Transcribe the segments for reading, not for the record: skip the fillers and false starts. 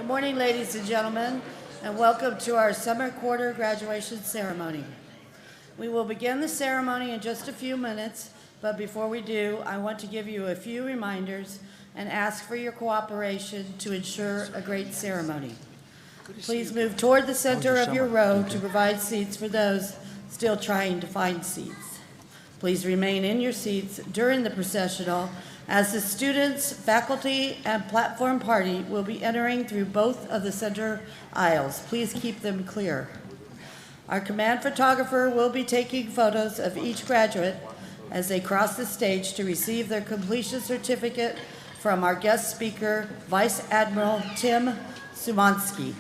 Good morning, ladies and gentlemen, and welcome to our summer quarter graduation ceremony. We will begin the ceremony in just a few minutes, but before we do, I want to give you a few reminders and ask for your cooperation to ensure a great ceremony. Please move toward the center of your row to provide seats for those still trying to find seats. Please remain in your seats during the processional as the students, faculty, and platform party will be entering through both of the center aisles. Please keep them clear. Our command photographer will be taking photos of each graduate as they cross the stage to receive their completion certificate from our guest speaker, Vice Admiral Tim Sumansky,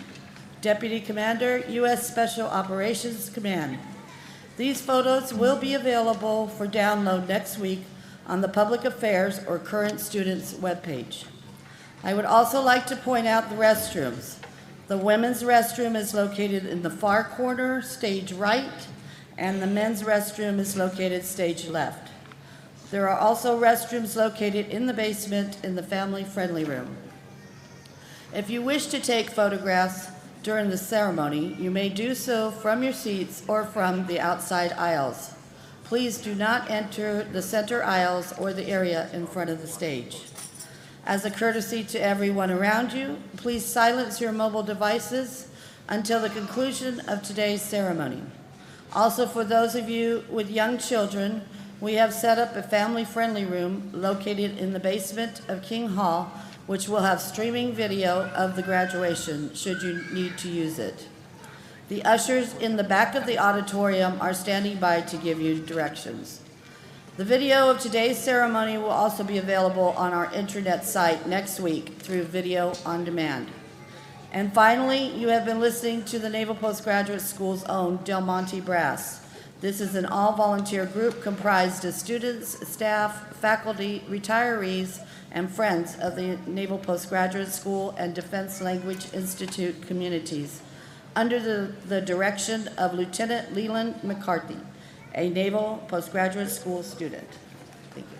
Deputy Commander, U.S. Special Operations Command. These photos will be available for download next week on the Public Affairs or Current Students webpage. I would also like to point out the restrooms. The women's restroom is located in the far corner, stage right, and the men's restroom is located stage left. There are also restrooms located in the basement in the family-friendly room. If you wish to take photographs during the ceremony, you may do so from your seats or from the outside aisles. Please do not enter the center aisles or the area in front of the stage. As a courtesy to everyone around you, please silence your mobile devices until the conclusion of today's ceremony. Also, for those of you with young children, we have set up a family-friendly room located in the basement of King Hall, which will have streaming video of the graduation should you need to use it. The ushers in the back of the auditorium are standing by to give you directions. The video of today's ceremony will also be available on our intranet site next week through Video on Demand. And finally, you have been listening to the Naval Postgraduate School's own Del Monte Brass. This is an all-volunteer group comprised of students, staff, faculty, retirees, and friends of the Naval Postgraduate School and Defense Language Institute communities, under the direction of Lieutenant Leland McCarthy, a Naval Postgraduate School student. Thank you.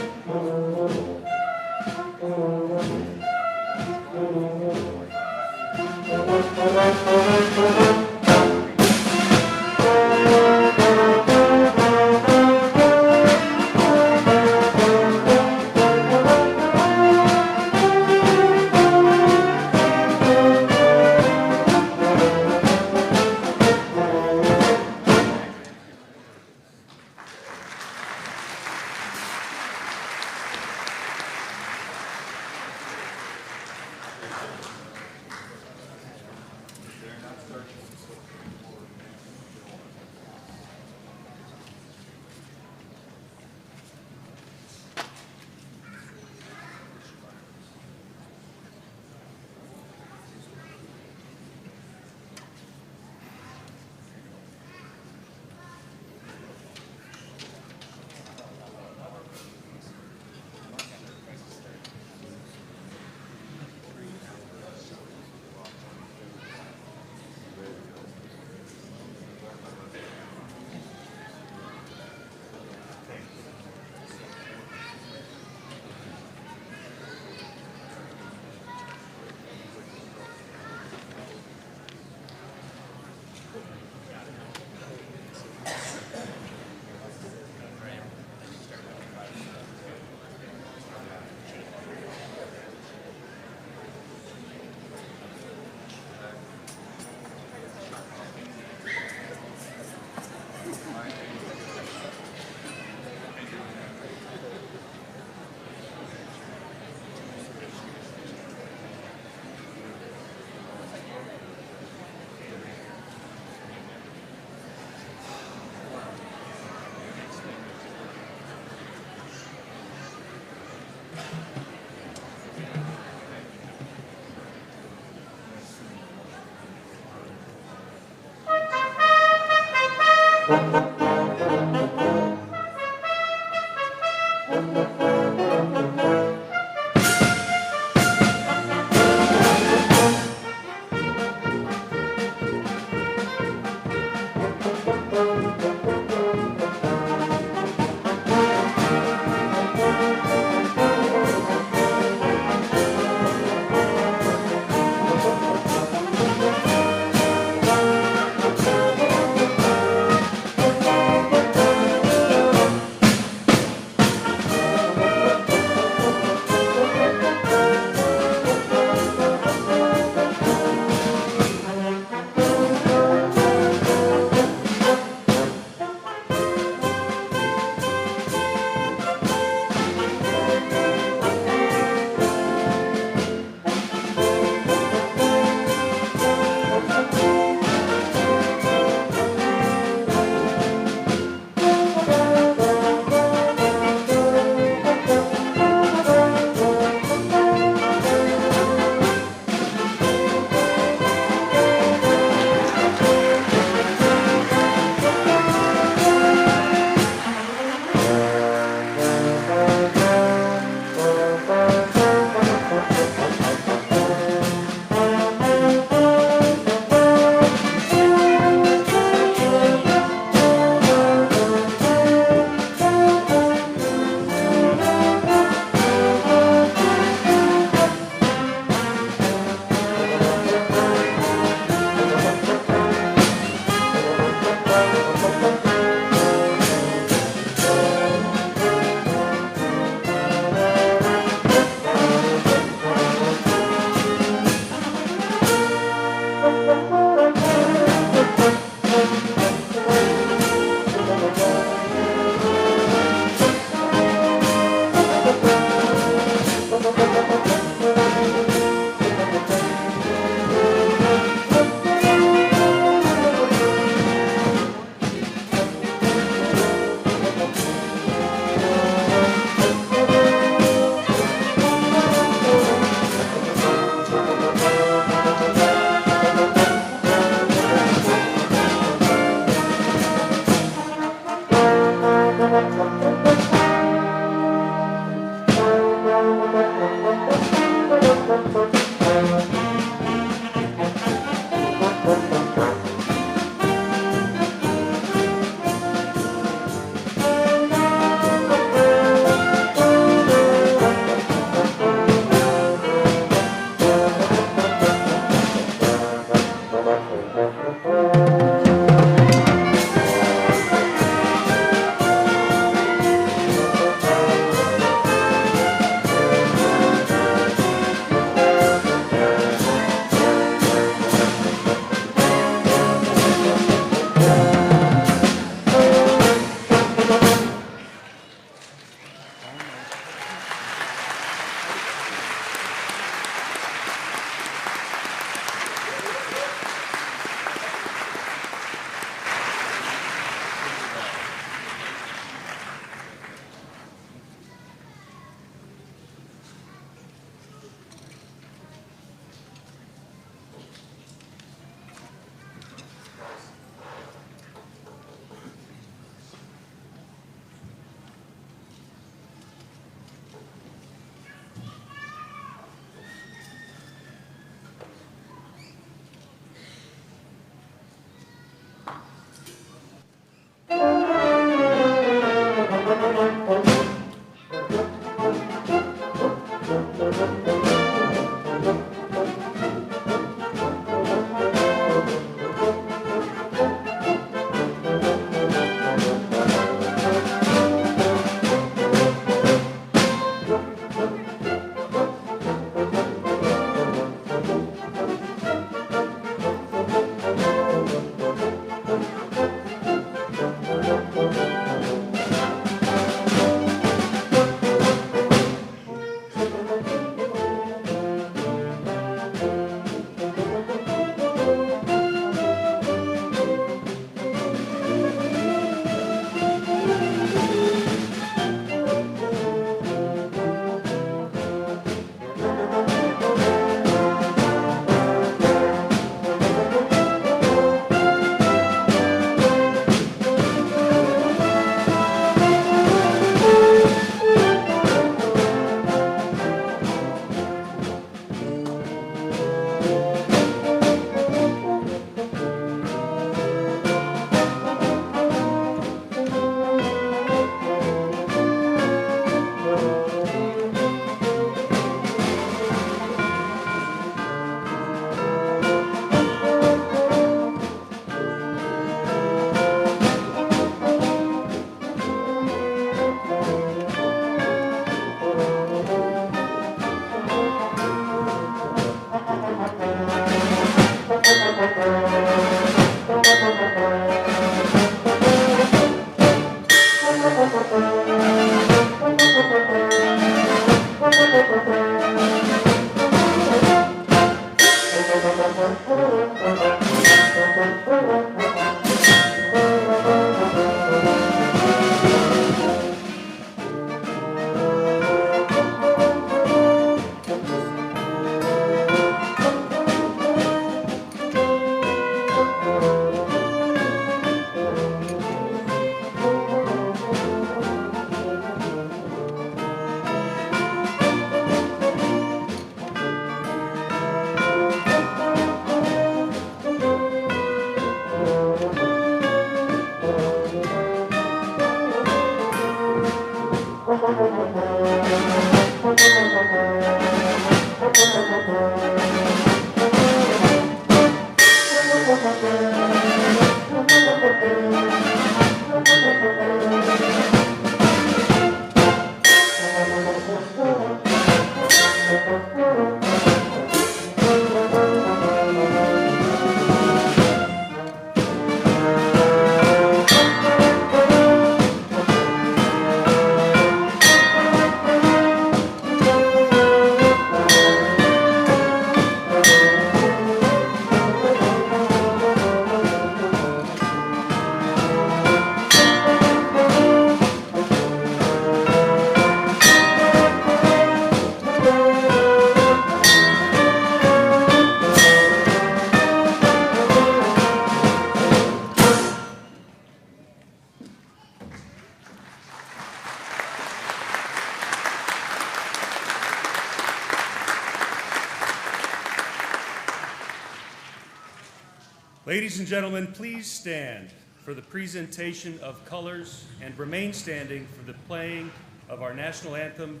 Ladies and gentlemen, please stand for the presentation of colors and remain standing for the playing of our national anthem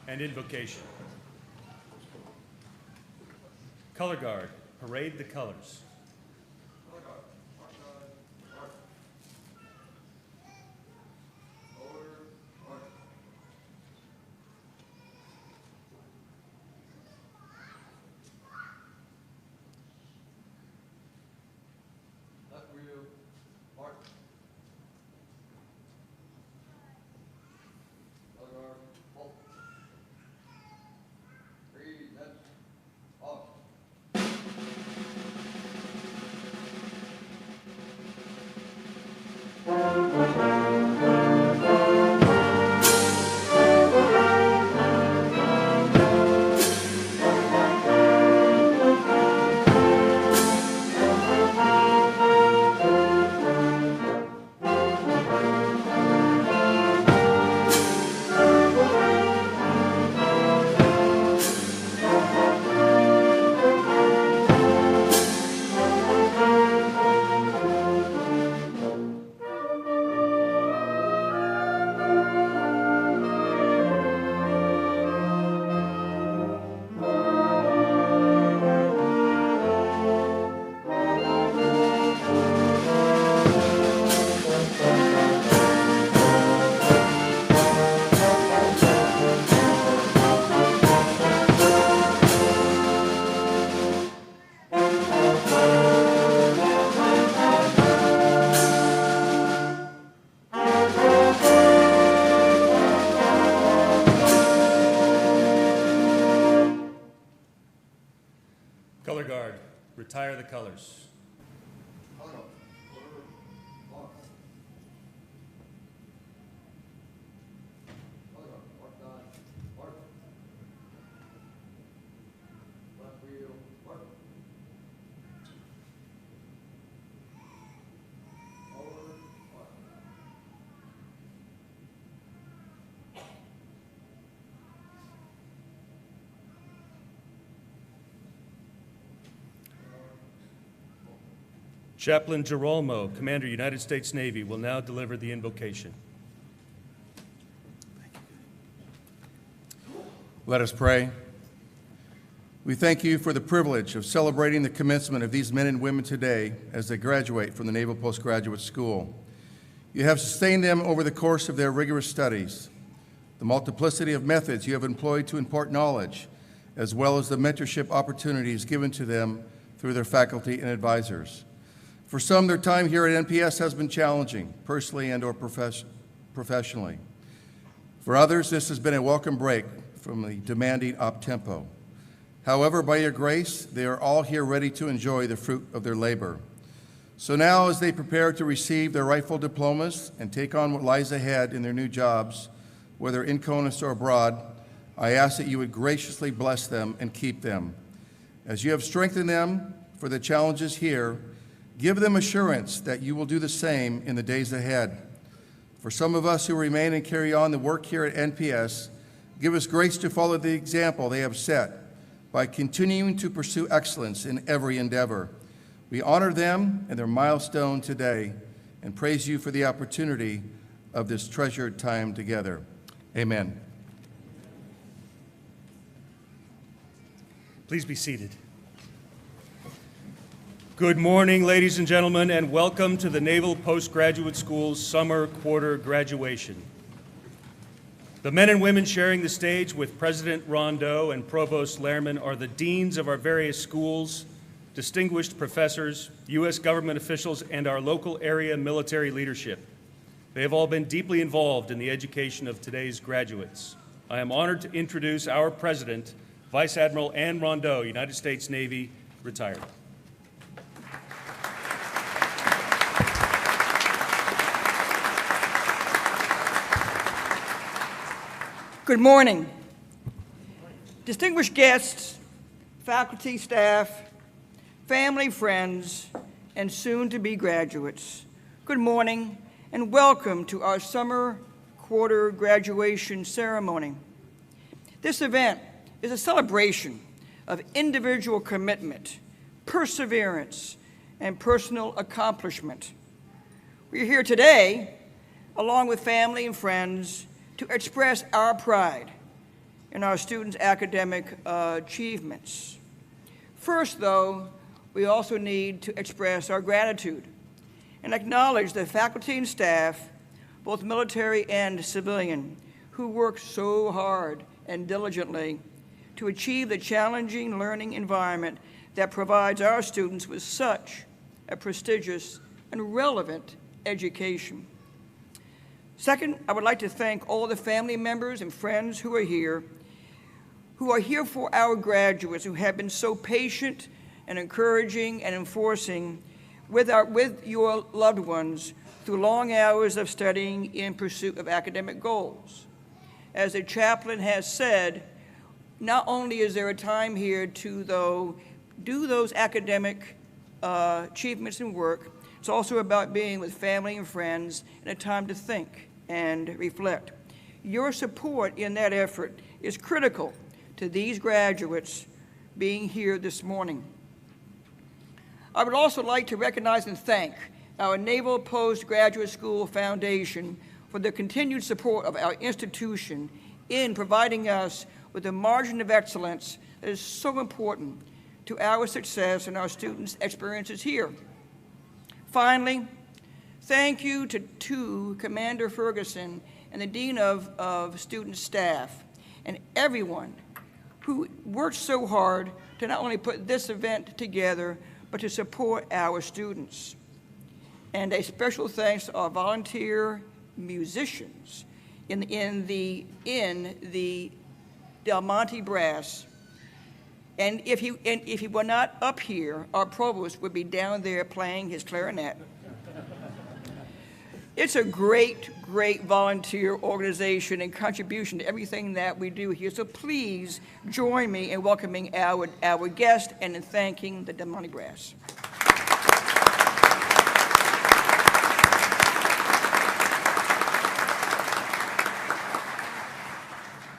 and invocation. Color Guard, parade the colors. Color Guard, retire the colors. Chaplain Girolamo, Commander, United States Navy, will now deliver the invocation. Let us pray. We thank you for the privilege of celebrating the commencement of these men and women today as they graduate from the Naval Postgraduate School. You have sustained them over the course of their rigorous studies. The multiplicity of methods you have employed to impart knowledge, as well as the mentorship opportunities given to them through their faculty and advisors. For some, their time here at NPS has been challenging, personally and/or professionally. For others, this has been a welcome break from the demanding up-tempo. However, by your grace, they are all here ready to enjoy the fruit of their labor. So now, as they prepare to receive their rightful diplomas and take on what lies ahead in their new jobs, whether in CONUS or abroad, I ask that you would graciously bless them and keep them. As you have strengthened them for the challenges here, give them assurance that you will do the same in the days ahead. For some of us who remain and carry on the work here at NPS, give us grace to follow the example they have set by continuing to pursue excellence in every endeavor. We honor them and their milestone today and praise you for the opportunity of this treasured time together. Amen. Please be seated. Good morning, ladies and gentlemen, and welcome to the Naval Postgraduate School's summer quarter graduation. The men and women sharing the stage with President Rondeau and Provost Lehrman are the deans of our various schools, distinguished professors, U.S. government officials, and our local area military leadership. They have all been deeply involved in the education of today's graduates. I am honored to introduce our President, Vice Admiral Anne Rondeau, United States Navy, retired. Good morning. Distinguished guests, faculty, staff, family, friends, and soon-to-be graduates. Good morning and welcome to our summer quarter graduation ceremony. This event is a celebration of individual commitment, perseverance, and personal accomplishment. We are here today, along with family and friends, to express our pride in our students' academic achievements. First, though, we also need to express our gratitude and acknowledge the faculty and staff, both military and civilian, who work so hard and diligently to achieve the challenging learning environment that provides our students with such a prestigious and relevant education. Second, I would like to thank all the family members and friends who are here for our graduates, who have been so patient and encouraging and enforcing with your loved ones through long hours of studying in pursuit of academic goals. As the chaplain has said, not only is there a time here to do those academic achievements and work, it's also about being with family and friends and a time to think and reflect. Your support in that effort is critical to these graduates being here this morning. I would also like to recognize and thank our Naval Postgraduate School Foundation for the continued support of our institution in providing us with the margin of excellence that is so important to our success and our students' experiences here. Finally, thank you to Commander Ferguson and the Dean of Student Staff and everyone who worked so hard to not only put this event together, but to support our students. And a special thanks to our volunteer musicians in the Del Monte Brass. And if he were not up here, our provost would be down there playing his clarinet. It's a great, great volunteer organization and contribution to everything that we do here. So please join me in welcoming our guest and in thanking the Del Monte Brass.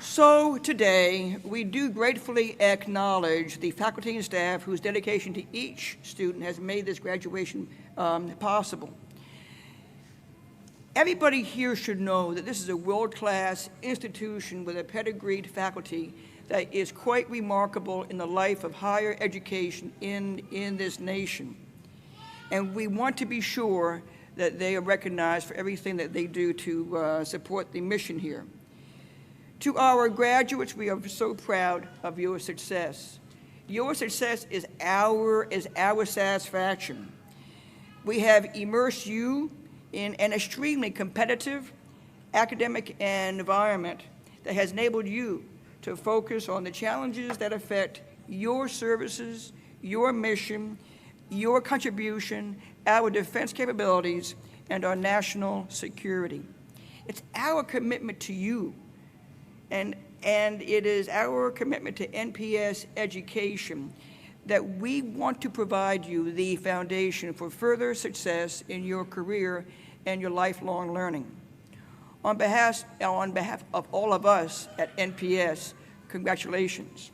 So today, we do gratefully acknowledge the faculty and staff whose dedication to each student has made this graduation possible. Everybody here should know that this is a world-class institution with a pedigreed faculty that is quite remarkable in the life of higher education in this nation. And we want to be sure that they are recognized for everything that they do to support the mission here. To our graduates, we are so proud of your success. Your success is our satisfaction. We have immersed you in an extremely competitive academic environment that has enabled you to focus on the challenges that affect your services, your mission, your contribution, our defense capabilities, and our national security. It's our commitment to you, and it is our commitment to NPS education that we want to provide you the foundation for further success in your career and your lifelong learning. On behalf of all of us at NPS, congratulations.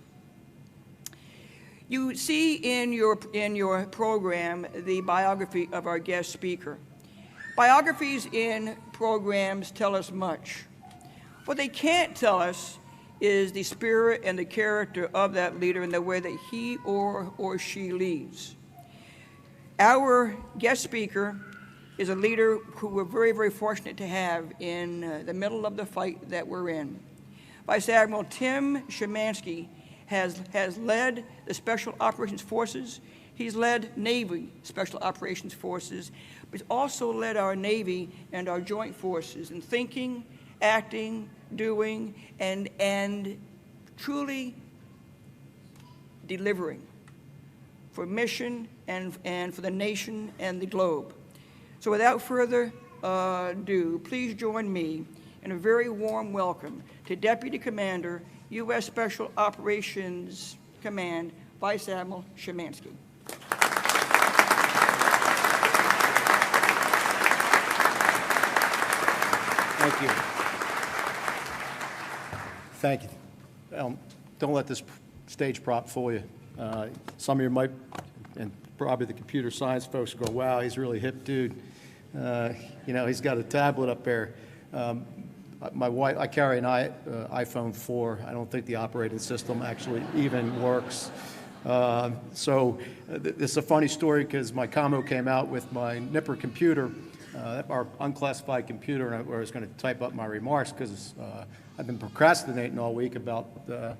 You see in your program the biography of our guest speaker. Biographies in programs tell us much. What they can't tell us is the spirit and the character of that leader and the way that he or she leads. Our guest speaker is a leader who we're very, very fortunate to have in the middle of the fight that we're in. Vice Admiral Tim Szymanski has led the Special Operations Forces. He's led Navy Special Operations Forces, but he's also led our Navy and our joint forces in thinking, acting, doing, and truly delivering for mission and for the nation and the globe. So without further ado, please join me in a very warm welcome to Deputy Commander, U.S. Special Operations Command, Vice Admiral Szymanski. Thank you. Thank you. Don't let this stage prop fool you. Some of you might, and probably the computer science folks go, wow, he's a really hip dude. He's got a tablet up there. My wife, I carry an iPhone 4. I don't think the operating system actually even works. So this is a funny story because my commo came out with my Nipper computer, our unclassified computer, and I was going to type up my remarks because I've been procrastinating all week for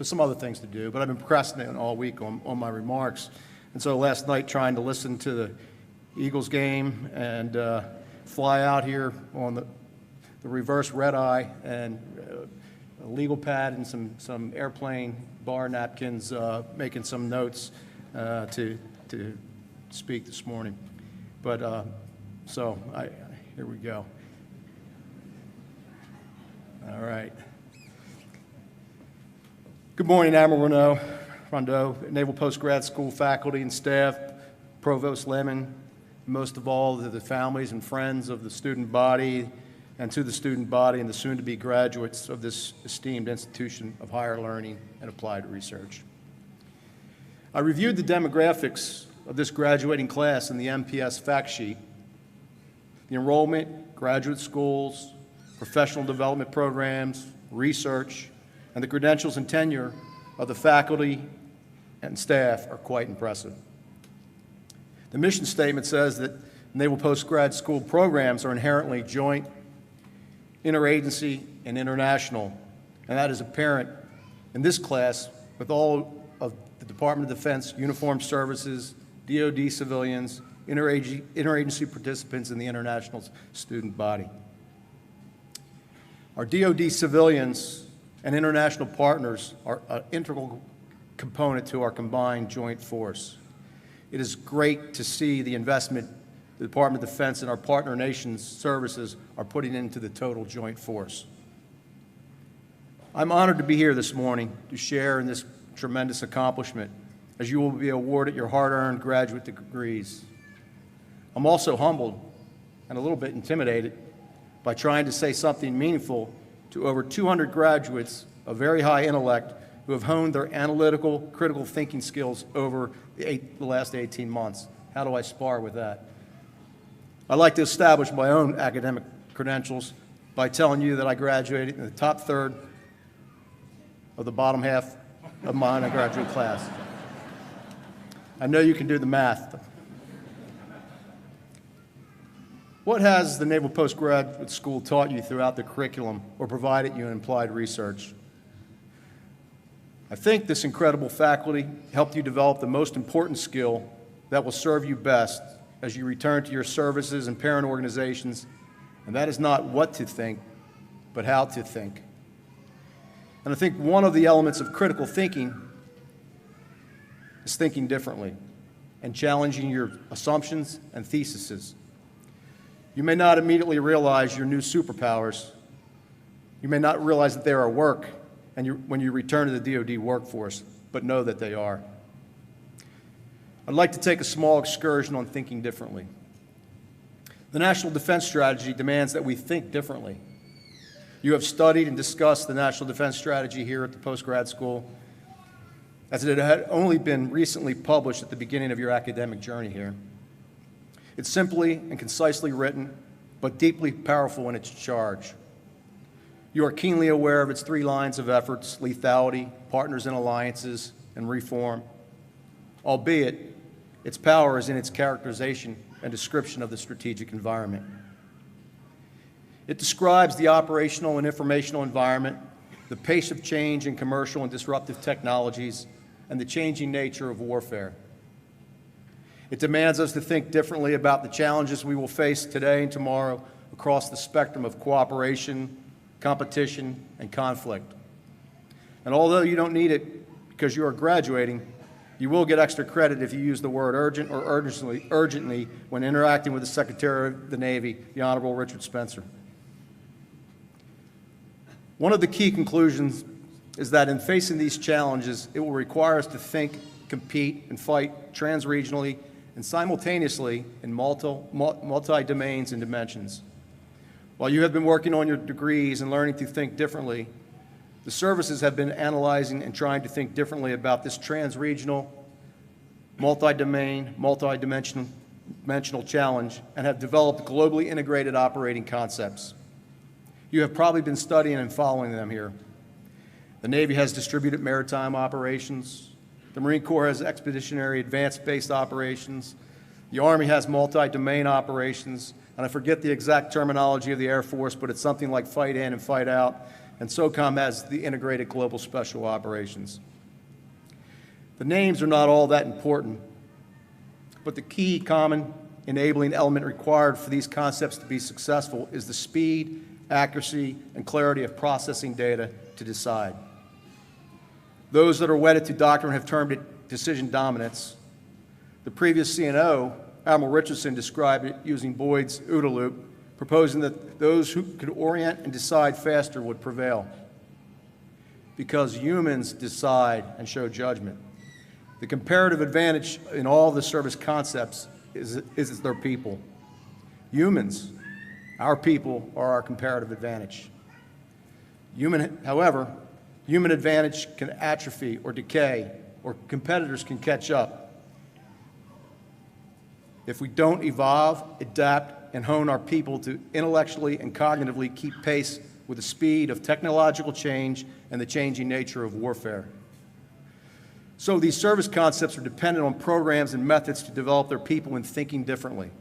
some other things to do, but I've been procrastinating all week on my remarks. And so last night, trying to listen to the Eagles game and fly out here on the reverse red eye and a legal pad and some airplane bar napkins, making some notes to speak this morning. But here we go. All right. Good morning, Admiral Rondeau, Naval Postgrad School faculty and staff, Provost Lemon, most of all to the families and friends of the student body, and to the student body and the soon-to-be graduates of this esteemed institution of higher learning and applied research. I reviewed the demographics of this graduating class in the MPS fact sheet. The enrollment, graduate schools, professional development programs, research, and the credentials and tenure of the faculty and staff are quite impressive. The mission statement says that Naval Postgrad School programs are inherently joint, interagency, and international, and that is apparent in this class with all of the Department of Defense uniformed services, DoD civilians, interagency participants in the international student body. Our DoD civilians and international partners are an integral component to our combined joint force. It is great to see the investment the Department of Defense and our partner nations' services are putting into the total joint force. I'm honored to be here this morning to share in this tremendous accomplishment as you will be awarded your hard-earned graduate degrees. I'm also humbled and a little bit intimidated by trying to say something meaningful to over 200 graduates of very high intellect who have honed their analytical, critical thinking skills over the last 18 months. How do I spar with that? I'd like to establish my own academic credentials by telling you that I graduated in the top third of the bottom half of my undergraduate class. I know you can do the math. What has the Naval Postgraduate School taught you throughout the curriculum or provided you in applied research? I think this incredible faculty helped you develop the most important skill that will serve you best as you return to your services and parent organizations, and that is not what to think, but how to think. And I think one of the elements of critical thinking is thinking differently and challenging your assumptions and theses. You may not immediately realize your new superpowers. You may not realize that they are at work when you return to the DoD workforce, but know that they are. I'd like to take a small excursion on thinking differently. The National Defense Strategy demands that we think differently. You have studied and discussed the National Defense Strategy here at the postgrad school, as it had only been recently published at the beginning of your academic journey here. It's simply and concisely written, but deeply powerful in its charge. You are keenly aware of its 3 lines of efforts: lethality, partners and alliances, and reform, albeit its power is in its characterization and description of the strategic environment. It describes the operational and informational environment, the pace of change in commercial and disruptive technologies, and the changing nature of warfare. It demands us to think differently about the challenges we will face today and tomorrow across the spectrum of cooperation, competition, and conflict. And although you don't need it because you are graduating, you will get extra credit if you use the word urgent or urgently when interacting with the Secretary of the Navy, the Honorable Richard Spencer. One of the key conclusions is that in facing these challenges, it will require us to think, compete, and fight transregionally and simultaneously in multi-domains and dimensions. While you have been working on your degrees and learning to think differently, the services have been analyzing and trying to think differently about this transregional, multi-domain, multi-dimensional challenge and have developed globally integrated operating concepts. You have probably been studying and following them here. The Navy has distributed maritime operations. The Marine Corps has expeditionary advanced-based operations. The Army has multi-domain operations. And I forget the exact terminology of the Air Force, but it's something like fight in and fight out. And SOCOM has the integrated global special operations. The names are not all that important, but the key common enabling element required for these concepts to be successful is the speed, accuracy, and clarity of processing data to decide. Those that are wedded to doctrine have termed it decision dominance. The previous CNO, Admiral Richardson, described it using Boyd's OODA loop, proposing that those who could orient and decide faster would prevail. Because humans decide and show judgment. The comparative advantage in all the service concepts is their people. Humans, our people, are our comparative advantage. However, human advantage can atrophy or decay, or competitors can catch up if we don't evolve, adapt, and hone our people to intellectually and cognitively keep pace with the speed of technological change and the changing nature of warfare. So these service concepts are dependent on programs and methods to develop their people in thinking differently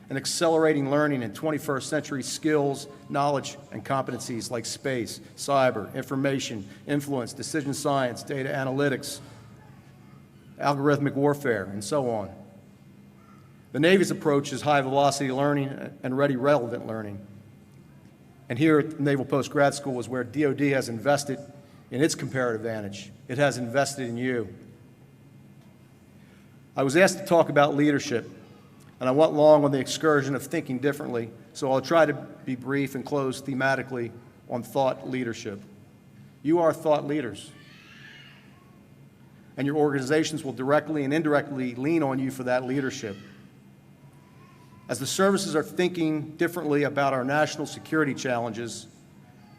and accelerating learning in 21st century skills, knowledge, and competencies like space, cyber, information, influence, decision science, data analytics, algorithmic warfare, and so on. The Navy's approach is high-velocity learning and ready-relevant learning. And here at Naval Postgrad School is where DoD has invested in its comparative advantage. It has invested in you. I was asked to talk about leadership, and I went long on the excursion of thinking differently, so I'll try to be brief and close thematically on thought leadership. You are thought leaders, and your organizations will directly and indirectly lean on you for that leadership. As the services are thinking differently about our national security challenges,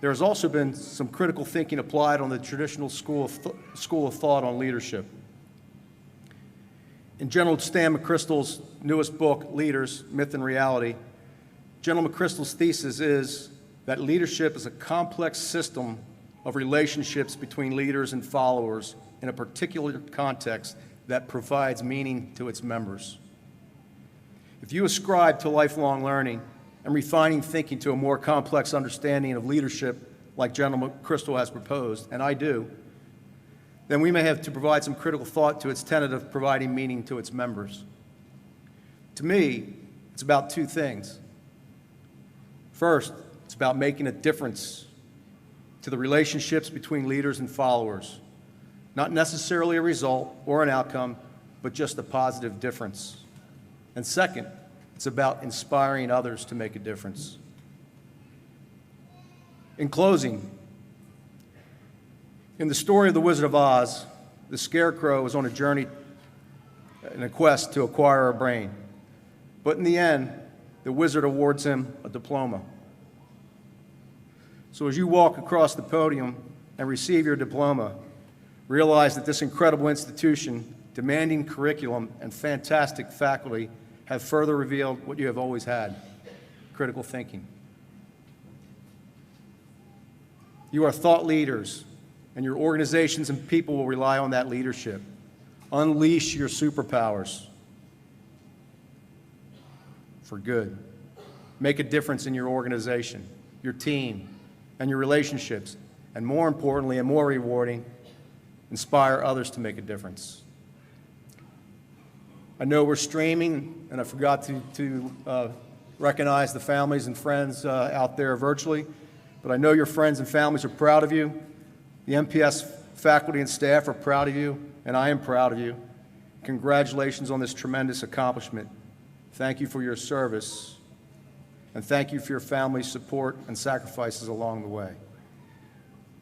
there has also been some critical thinking applied on the traditional school of thought on leadership. In General Stan McChrystal's newest book, Leaders, Myth and Reality, General McChrystal's thesis is that leadership is a complex system of relationships between leaders and followers in a particular context that provides meaning to its members. If you ascribe to lifelong learning and refining thinking to a more complex understanding of leadership like General McChrystal has proposed, and I do, then we may have to provide some critical thought to its tenet of providing meaning to its members. To me, it's about 2 things. First, it's about making a difference to the relationships between leaders and followers. not necessarily a result or an outcome, but just a positive difference. And second, it's about inspiring others to make a difference. In closing, in the story of The Wizard of Oz, the Scarecrow was on a journey and a quest to acquire a brain. But in the end, the wizard awards him a diploma. So as you walk across the podium and receive your diploma, realize that this incredible institution, demanding curriculum, and fantastic faculty have further revealed what you have always had: critical thinking. You are thought leaders, and your organizations and people will rely on that leadership. Unleash your superpowers for good. Make a difference in your organization, your team, and your relationships, and more importantly and more rewarding, inspire others to make a difference. I know we're streaming, and I forgot to recognize the families and friends out there virtually, but I know your friends and families are proud of you. The MPS faculty and staff are proud of you, and I am proud of you. Congratulations on this tremendous accomplishment. Thank you for your service, and thank you for your family's support and sacrifices along the way.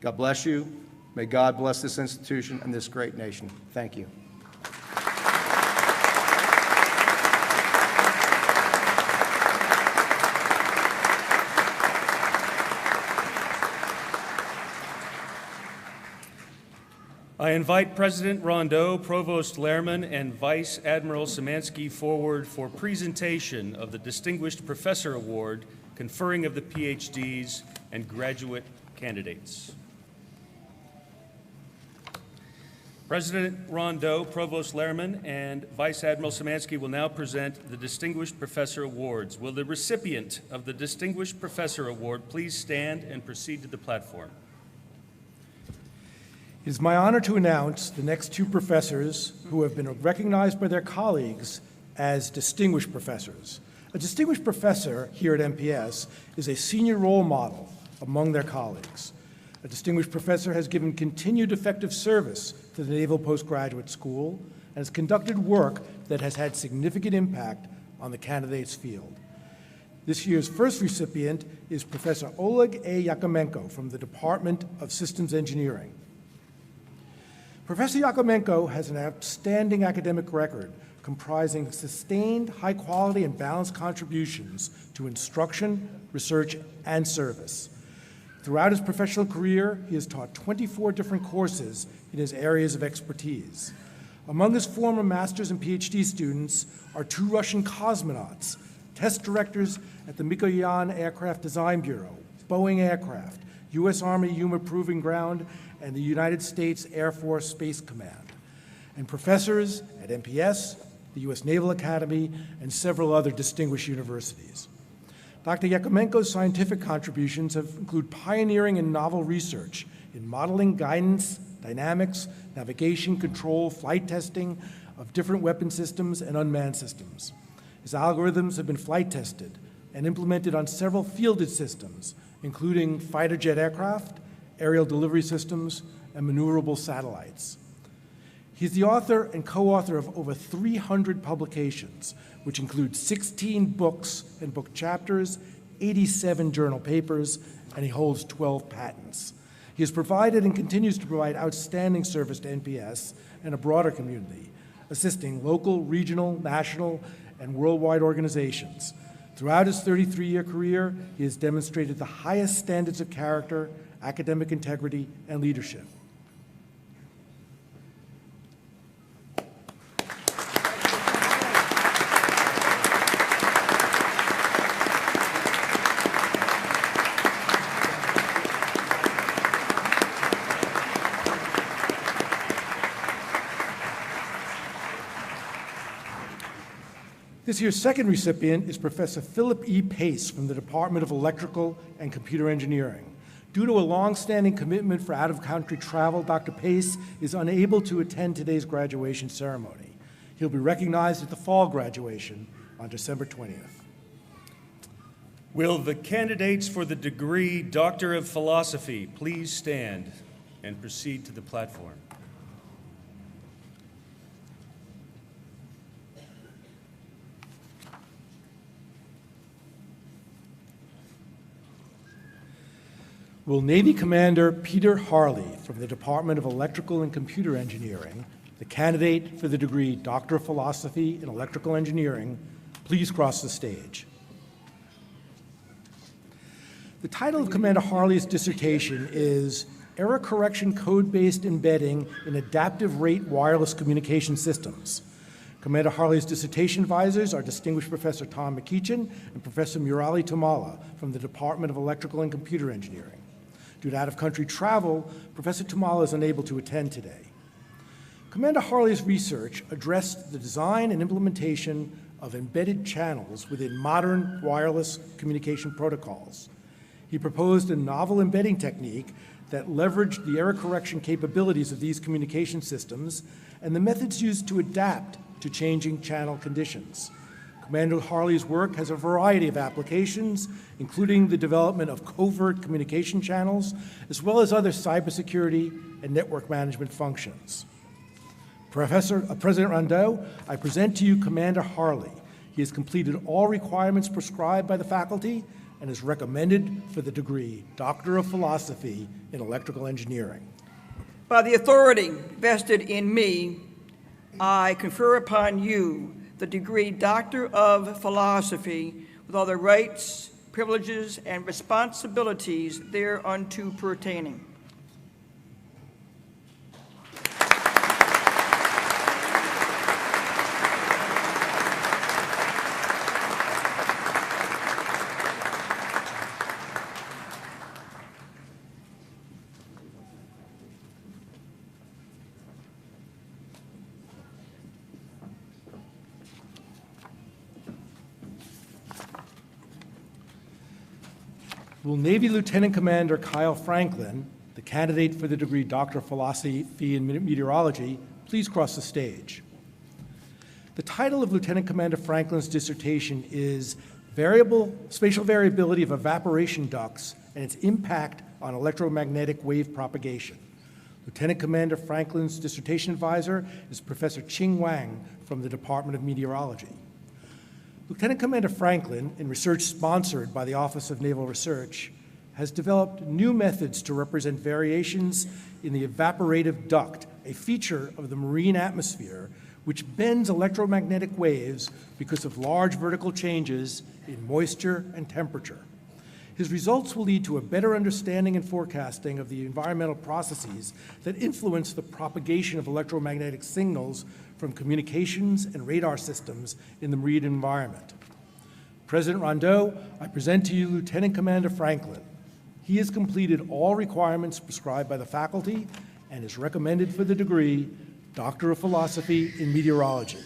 God bless you. May God bless this institution and this great nation. Thank you. I invite President Rondeau, Provost Lehrman, and Vice Admiral Szymanski forward for presentation of the Distinguished Professor Award, conferring of the PhDs, and graduate candidates. President Rondeau, Provost Lehrman, and Vice Admiral Szymanski will now present the Distinguished Professor Awards. Will the recipient of the Distinguished Professor Award please stand and proceed to the platform? It is my honor to announce the next two professors who have been recognized by their colleagues as distinguished professors. A distinguished professor here at MPS is a senior role model among their colleagues. A distinguished professor has given continued effective service to the Naval Postgraduate School and has conducted work that has had significant impact on the candidate's field. This year's first recipient is Professor Oleg A. Yakomenko from the Department of Systems Engineering. Professor Yakomenko has an outstanding academic record comprising sustained, high-quality, and balanced contributions to instruction, research, and service. Throughout his professional career, he has taught 24 different courses in his areas of expertise. Among his former master's and PhD students are 2 Russian cosmonauts, test directors at the Mikoyan Aircraft Design Bureau, Boeing Aircraft, U.S. Army Yuma Proving Ground, and the United States Air Force Space Command, and professors at MPS, the U.S. Naval Academy, and several other distinguished universities. Dr. Yakomenko's scientific contributions include pioneering in novel research in modeling, guidance, dynamics, navigation, control, flight testing of different weapon systems and unmanned systems. His algorithms have been flight tested and implemented on several fielded systems, including fighter jet aircraft, aerial delivery systems, and maneuverable satellites. He's the author and co-author of over 300 publications, which include 16 books and book chapters, 87 journal papers, and he holds 12 patents. He has provided and continues to provide outstanding service to NPS and a broader community, assisting local, regional, national, and worldwide organizations. Throughout his 33-year career, he has demonstrated the highest standards of character, academic integrity, and leadership. This year's second recipient is Professor Philip E. Pace from the Department of Electrical and Computer Engineering. Due to a long-standing commitment for out-of-country travel, Dr. Pace is unable to attend today's graduation ceremony. He'll be recognized at the fall graduation on December 20th. Will the candidates for the degree Doctor of Philosophy please stand and proceed to the platform? Will Navy Commander Peter Harley from the Department of Electrical and Computer Engineering, the candidate for the degree Doctor of Philosophy in Electrical Engineering, please cross the stage? The title of Commander Harley's dissertation is Error Correction Code-Based Embedding in Adaptive Rate Wireless Communication Systems. Commander Harley's dissertation advisors are Distinguished Professor Tom McEachin and Professor Murali Tumala from the Department of Electrical and Computer Engineering. Due to out-of-country travel, Professor Tumala is unable to attend today. Commander Harley's research addressed the design and implementation of embedded channels within modern wireless communication protocols. He proposed a novel embedding technique that leveraged the error correction capabilities of these communication systems and the methods used to adapt to changing channel conditions. Commander Harley's work has a variety of applications, including the development of covert communication channels, as well as other cybersecurity and network management functions. President Rondeau, I present to you Commander Harley. He has completed all requirements prescribed by the faculty and is recommended for the degree Doctor of Philosophy in Electrical Engineering. By the authority vested in me, I confer upon you the degree Doctor of Philosophy with all the rights, privileges, and responsibilities thereunto pertaining. Will Navy Lieutenant Commander Kyle Franklin, the candidate for the degree Doctor of Philosophy in Meteorology, please cross the stage? The title of Lieutenant Commander Franklin's dissertation is Spatial Variability of Evaporation Ducts and its Impact on Electromagnetic Wave Propagation. Lieutenant Commander Franklin's dissertation advisor is Professor Ching Wang from the Department of Meteorology. Lieutenant Commander Franklin, in research sponsored by the Office of Naval Research, has developed new methods to represent variations in the evaporative duct, a feature of the marine atmosphere which bends electromagnetic waves because of large vertical changes in moisture and temperature. His results will lead to a better understanding and forecasting of the environmental processes that influence the propagation of electromagnetic signals from communications and radar systems in the marine environment. President Rondeau, I present to you Lieutenant Commander Franklin. He has completed all requirements prescribed by the faculty and is recommended for the degree Doctor of Philosophy in Meteorology.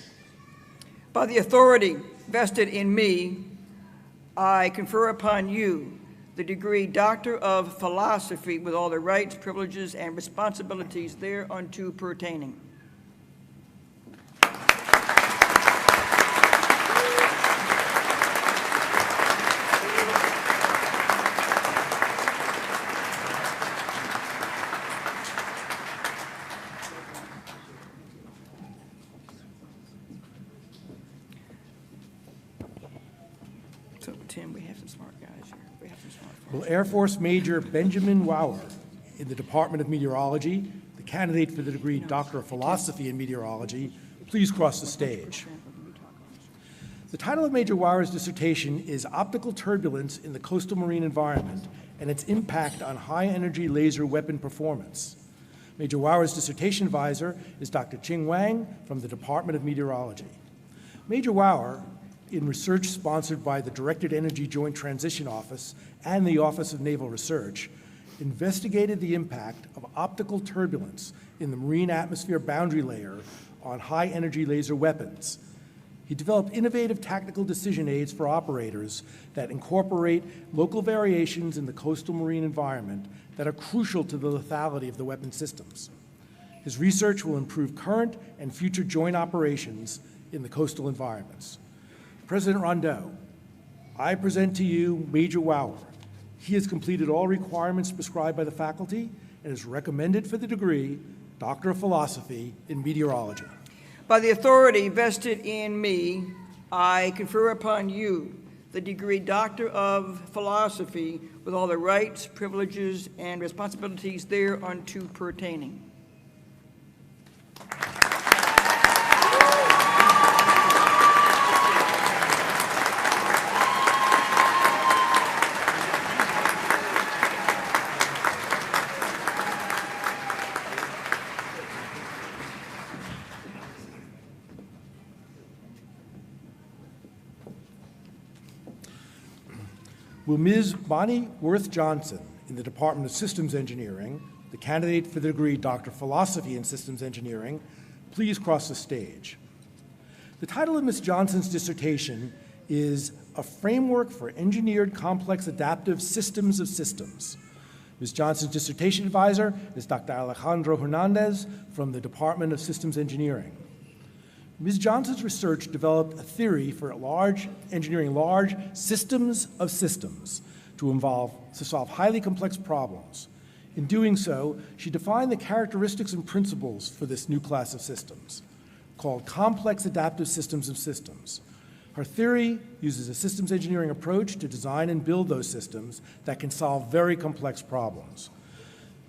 By the authority vested in me, I confer upon you the degree Doctor of Philosophy with all the rights, privileges, and responsibilities thereunto pertaining. So, Tim, we have some smart guys here. We have some smart folks. Will Air Force Major Benjamin Wauer in the Department of Meteorology, the candidate for the degree Doctor of Philosophy in Meteorology, please cross the stage? The title of Major Wauer's dissertation is Optical Turbulence in the Coastal Marine Environment and its Impact on High-Energy Laser Weapon Performance. Major Wauer's dissertation advisor is Dr. Ching Wang from the Department of Meteorology. Major Wauer, in research sponsored by the Directed Energy Joint Transition Office and the Office of Naval Research, investigated the impact of optical turbulence in the marine atmosphere boundary layer on high-energy laser weapons. He developed innovative tactical decision aids for operators that incorporate local variations in the coastal marine environment that are crucial to the lethality of the weapon systems. His research will improve current and future joint operations in the coastal environments. President Rondeau, I present to you Major Wauer. He has completed all requirements prescribed by the faculty and is recommended for the degree Doctor of Philosophy in Meteorology. By the authority vested in me, I confer upon you the degree Doctor of Philosophy with all the rights, privileges, and responsibilities thereunto pertaining. Will Ms. Bonnie Worth Johnson, in the Department of Systems Engineering, the candidate for the degree Doctor of Philosophy in Systems Engineering, please cross the stage? The title of Ms. Johnson's dissertation is A Framework for Engineered Complex Adaptive Systems of Systems. Ms. Johnson's dissertation advisor is Dr. Alejandro Hernandez from the Department of Systems Engineering. Ms. Johnson's research developed a theory for engineering large systems of systems to solve highly complex problems. In doing so, she defined the characteristics and principles for this new class of systems, called complex adaptive systems of systems. Her theory uses a systems engineering approach to design and build those systems that can solve very complex problems.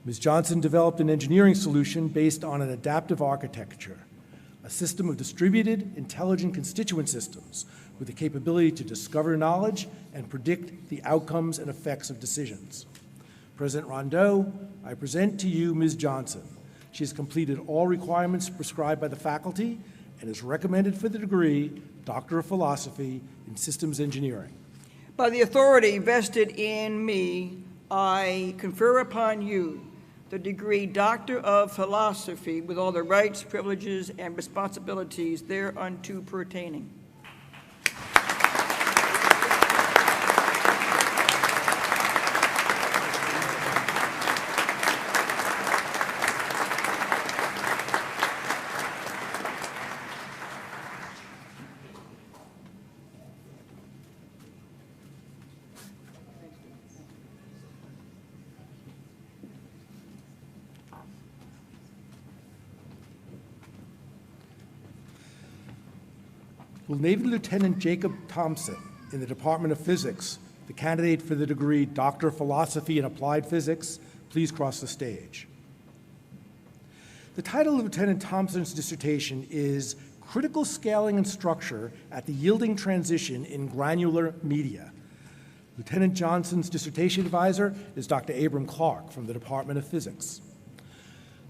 Ms. Johnson developed an engineering solution based on an adaptive architecture, a system of distributed, intelligent constituent systems with the capability to discover knowledge and predict the outcomes and effects of decisions. President Rondeau, I present to you Ms. Johnson. She has completed all requirements prescribed by the faculty and is recommended for the degree Doctor of Philosophy in Systems Engineering. By the authority vested in me, I confer upon you the degree Doctor of Philosophy with all the rights, privileges, and responsibilities thereunto pertaining. Will Navy Lieutenant Jacob Thompson, in the Department of Physics, the candidate for the degree Doctor of Philosophy in Applied Physics, please cross the stage? The title of Lieutenant Thompson's dissertation is Critical Scaling and Structure at the Yielding Transition in Granular Media. Lieutenant Johnson's dissertation advisor is Dr. Abram Clark from the Department of Physics.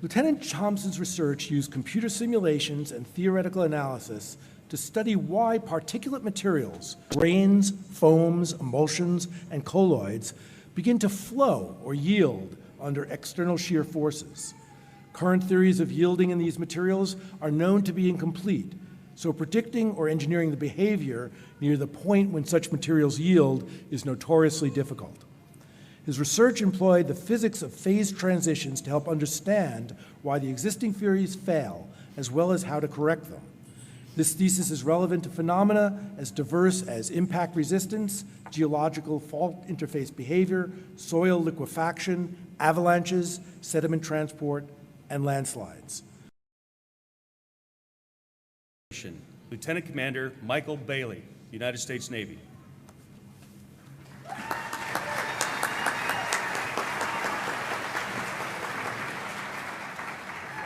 Lieutenant Thompson's research used computer simulations and theoretical analysis to study why particulate materials, grains, foams, emulsions, and colloids begin to flow or yield under external shear forces. Current theories of yielding in these materials are known to be incomplete, so predicting or engineering the behavior near the point when such materials yield is notoriously difficult. His research employed the physics of phase transitions to help understand why the existing theories fail, as well as how to correct them. This thesis is relevant to phenomena as diverse as impact resistance, geological fault interface behavior, soil liquefaction, avalanches, sediment transport, and landslides. Lieutenant Commander Michael Bailey, United States Navy.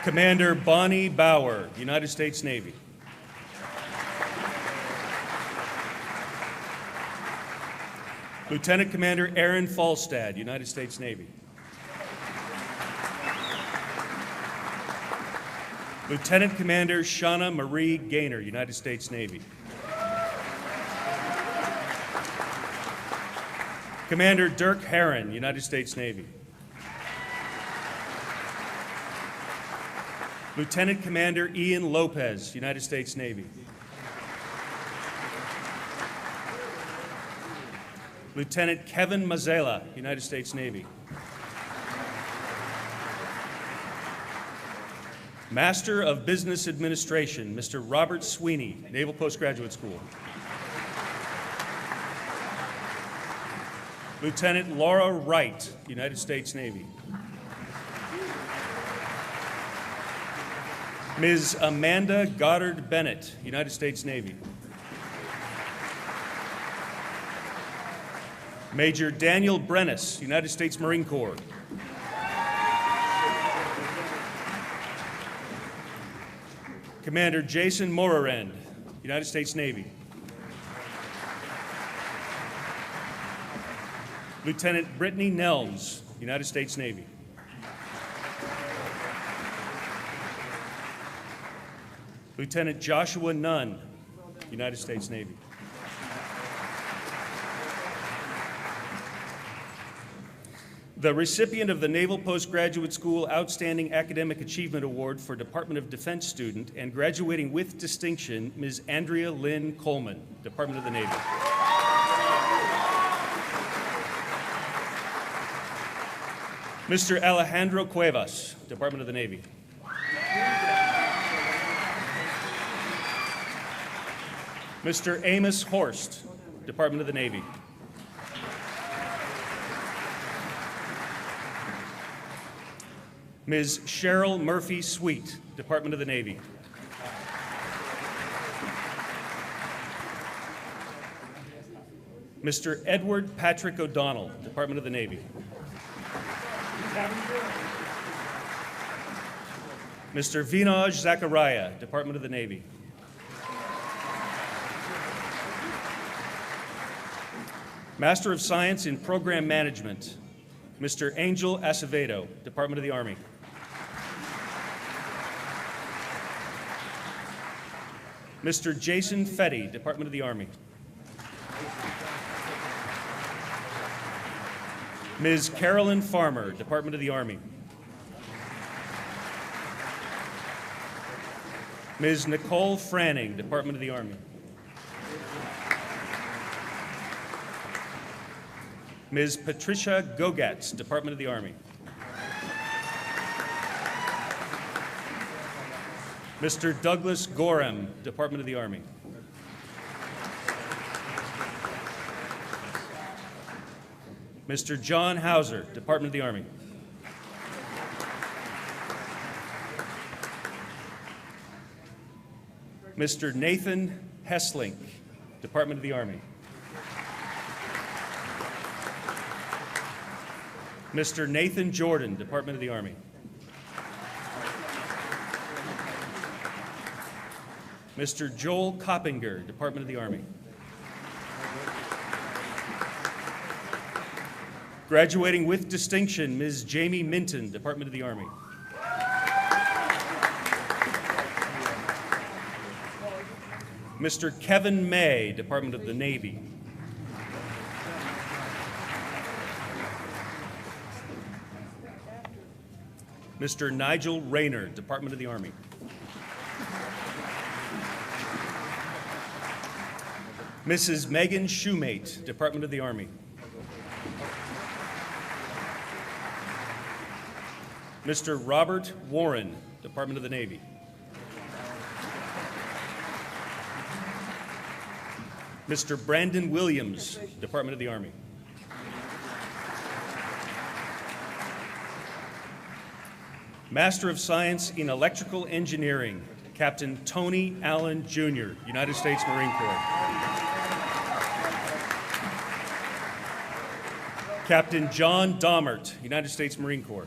Commander Bonnie Bauer, United States Navy. Lieutenant Commander Aaron Falstad, United States Navy. Lieutenant Commander Shauna Marie Gaynor, United States Navy. Commander Dirk Herron, United States Navy. Lieutenant Commander Ian Lopez, United States Navy. Lieutenant Kevin Mazzella, United States Navy. Master of Business Administration, Mr. Robert Sweeney, Naval Postgraduate School. Lieutenant Laura Wright, United States Navy. Ms. Amanda Goddard Bennett, United States Navy. Major Daniel Brennis, United States Marine Corps. Commander Jason Morarend, United States Navy. Lieutenant Brittany Nelms, United States Navy. Lieutenant Joshua Nunn, United States Navy. The recipient of the Naval Postgraduate School Outstanding Academic Achievement Award for Department of Defense student and graduating with distinction, Ms. Andrea Lynn Coleman, Department of the Navy. Mr. Alejandro Cuevas, Department of the Navy. Mr. Amos Horst, Department of the Navy. Ms. Cheryl Murphy Sweet, Department of the Navy. Mr. Edward Patrick O'Donnell, Department of the Navy. Mr. Vinaj Zachariah, Department of the Navy. Master of Science in Program Management, Mr. Angel Acevedo, Department of the Army. Mr. Jason Fetty, Department of the Army. Ms. Carolyn Farmer, Department of the Army. Ms. Nicole Franning, Department of the Army. Ms. Patricia Gogatz, Department of the Army. Mr. Douglas Gorham, Department of the Army. Mr. John Hauser, Department of the Army. Mr. Nathan Hesslink, Department of the Army. Mr. Nathan Jordan, Department of the Army. Mr. Joel Coppinger, Department of the Army. Graduating with distinction, Ms. Jamie Minton, Department of the Army. Mr. Kevin May, Department of the Navy. Mr. Nigel Rayner, Department of the Army. Mrs. Megan Shoemate, Department of the Army. Mr. Robert Warren, Department of the Navy. Mr. Brandon Williams, Department of the Army. Master of Science in Electrical Engineering, Captain Tony Allen, Jr., United States Marine Corps. Captain John Daumert, United States Marine Corps.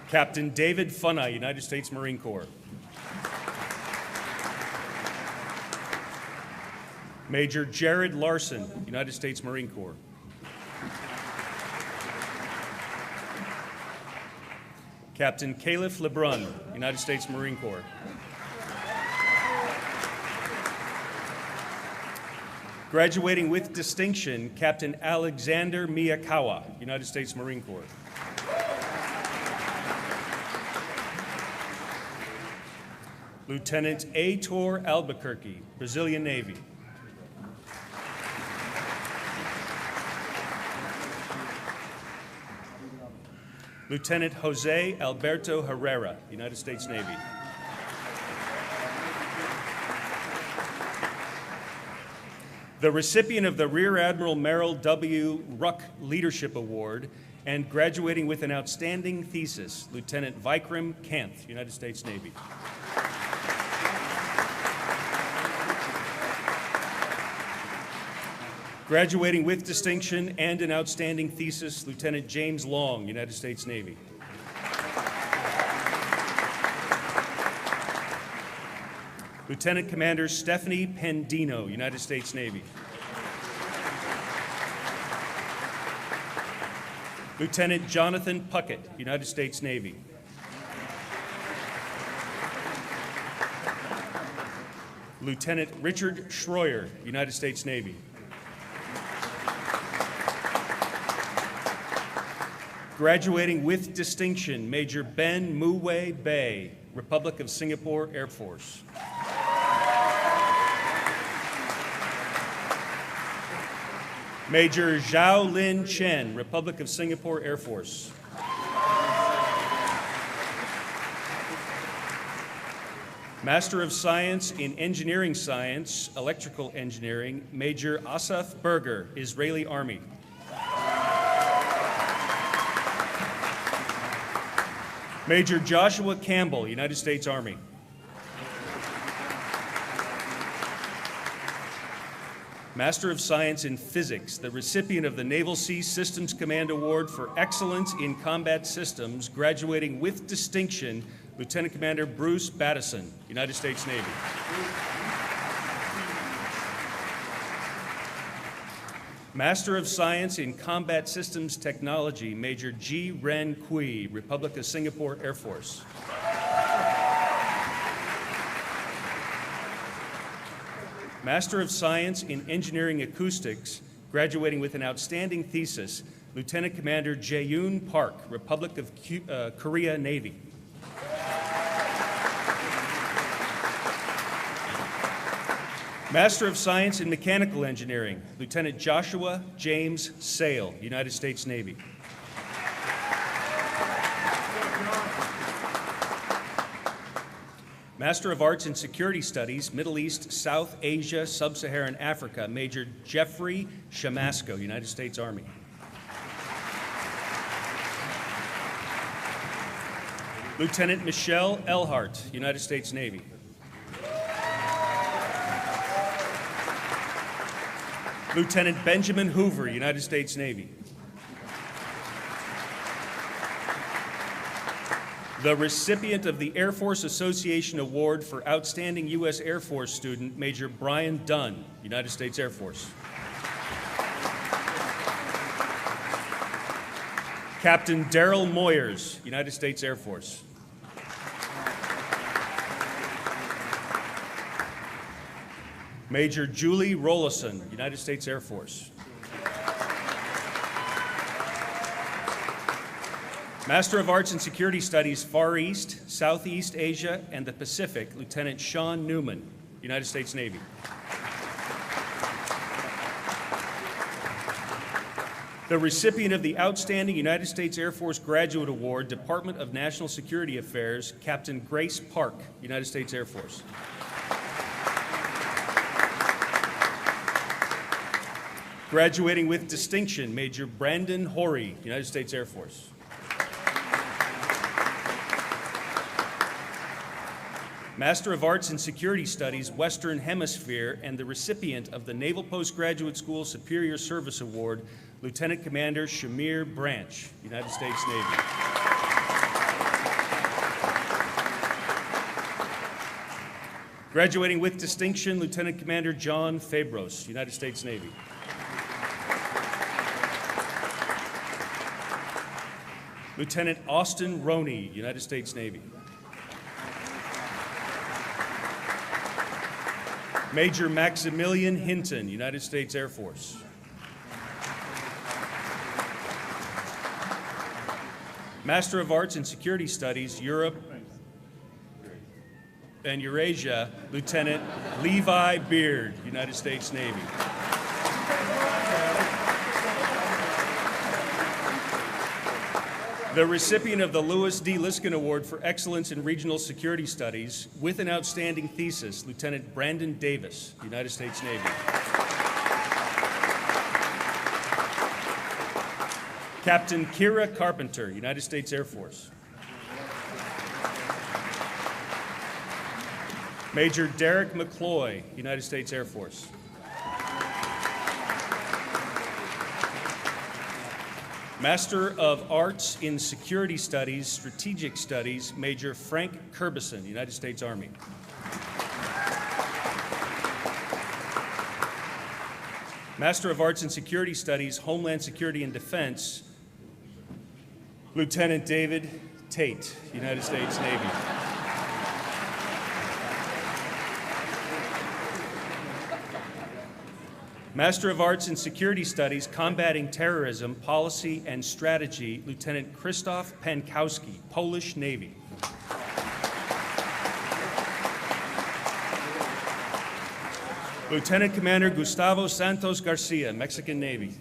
Captain David Funna, United States Marine Corps. Major Jared Larson, United States Marine Corps. Captain Calif Lebrun, United States Marine Corps. Graduating with distinction, Captain Alexander Miyakawa, United States Marine Corps. Lieutenant Aitor Albuquerque, Brazilian Navy. Lieutenant Jose Alberto Herrera, United States Navy. The recipient of the Rear Admiral Merrill W. Ruck Leadership Award and graduating with an outstanding thesis, Lieutenant Vikram Kanth, United States Navy. Graduating with distinction and an outstanding thesis, Lieutenant James Long, United States Navy. Lieutenant Commander Stephanie Pendino, United States Navy. Lieutenant Jonathan Puckett, United States Navy. Lieutenant Richard Schroyer, United States Navy. Graduating with distinction, Major Ben Muwei Bay, Republic of Singapore Air Force. Major Zhao Lin Chen, Republic of Singapore Air Force. Master of Science in Engineering Science, Electrical Engineering, Major Asaf Berger, Israeli Army. Major Joshua Campbell, United States Army. Master of Science in Physics, the recipient of the Naval Sea Systems Command Award for Excellence in Combat Systems, graduating with distinction, Lieutenant Commander Bruce Battison, United States Navy. Master of Science in Combat Systems Technology, Major G. Ren Kui, Republic of Singapore Air Force. Master of Science in Engineering Acoustics, graduating with an outstanding thesis, Lieutenant Commander Jae-yoon Park, Republic of Korea Navy. Master of Science in Mechanical Engineering, Lieutenant Joshua James Sale, United States Navy. Master of Arts in Security Studies, Middle East, South Asia, Sub-Saharan Africa, Major Jeffrey Shamasco, United States Army. Lieutenant Michelle Elhart, United States Navy. Lieutenant Benjamin Hoover, United States Navy. The recipient of the Air Force Association Award for Outstanding U.S. Air Force Student, Major Brian Dunn, United States Air Force. Captain Darrell Moyers, United States Air Force. Major Julie Rollison, United States Air Force. Master of Arts in Security Studies, Far East, Southeast Asia, and the Pacific, Lieutenant Sean Newman, United States Navy. The recipient of the Outstanding United States Air Force Graduate Award, Department of National Security Affairs, Captain Grace Park, United States Air Force. Graduating with distinction, Major Brandon Horry, United States Air Force. Master of Arts in Security Studies, Western Hemisphere, and the recipient of the Naval Postgraduate School Superior Service Award, Lieutenant Commander Shamir Branch, United States Navy. Graduating with distinction, Lieutenant Commander John Fabros, United States Navy. Lieutenant Austin Roney, United States Navy. Major Maximilian Hinton, United States Air Force. Master of Arts in Security Studies, Europe and Eurasia, Lieutenant Levi Beard, United States Navy. The recipient of the Louis D. Liskin Award for Excellence in Regional Security Studies with an outstanding thesis, Lieutenant Brandon Davis, United States Navy. Captain Kira Carpenter, United States Air Force. Major Derek McCloy, United States Air Force. Master of Arts in Security Studies, Strategic Studies, Major Frank Kerbison, United States Army. Master of Arts in Security Studies, Homeland Security and Defense, Lieutenant David Tate, United States Navy. Master of Arts in Security Studies, Combating Terrorism, Policy and Strategy, Lieutenant Krzysztof Pankowski, Polish Navy. Lieutenant Commander Gustavo Santos Garcia, Mexican Navy.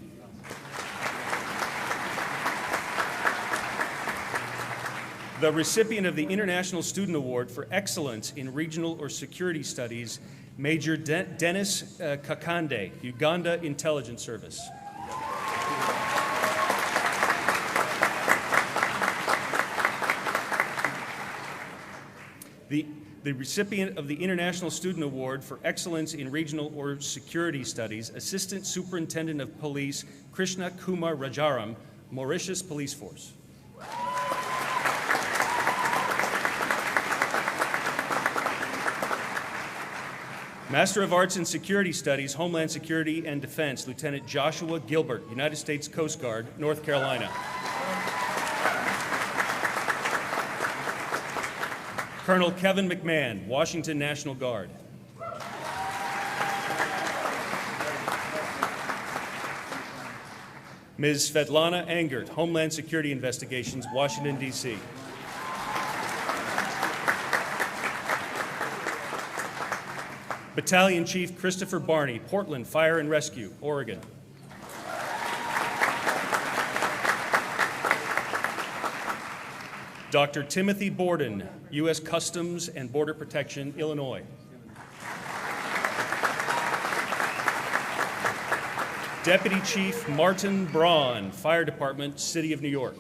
The recipient of the International Student Award for Excellence in Regional or Security Studies, Major Dennis Kakande, Uganda Intelligence Service. The recipient of the International Student Award for Excellence in Regional or Security Studies, Assistant Superintendent of Police, Krishna Kumar Rajaram, Mauritius Police Force. Master of Arts in Security Studies, Homeland Security and Defense, Lieutenant Joshua Gilbert, United States Coast Guard, North Carolina. Colonel Kevin McMahon, Washington National Guard. Ms. Svetlana Engert, Homeland Security Investigations, Washington, D.C. Battalion Chief Christopher Barney, Portland Fire and Rescue, Oregon. Dr. Timothy Borden, U.S. Customs and Border Protection, Illinois. Deputy Chief Martin Braun, Fire Department, City of New York.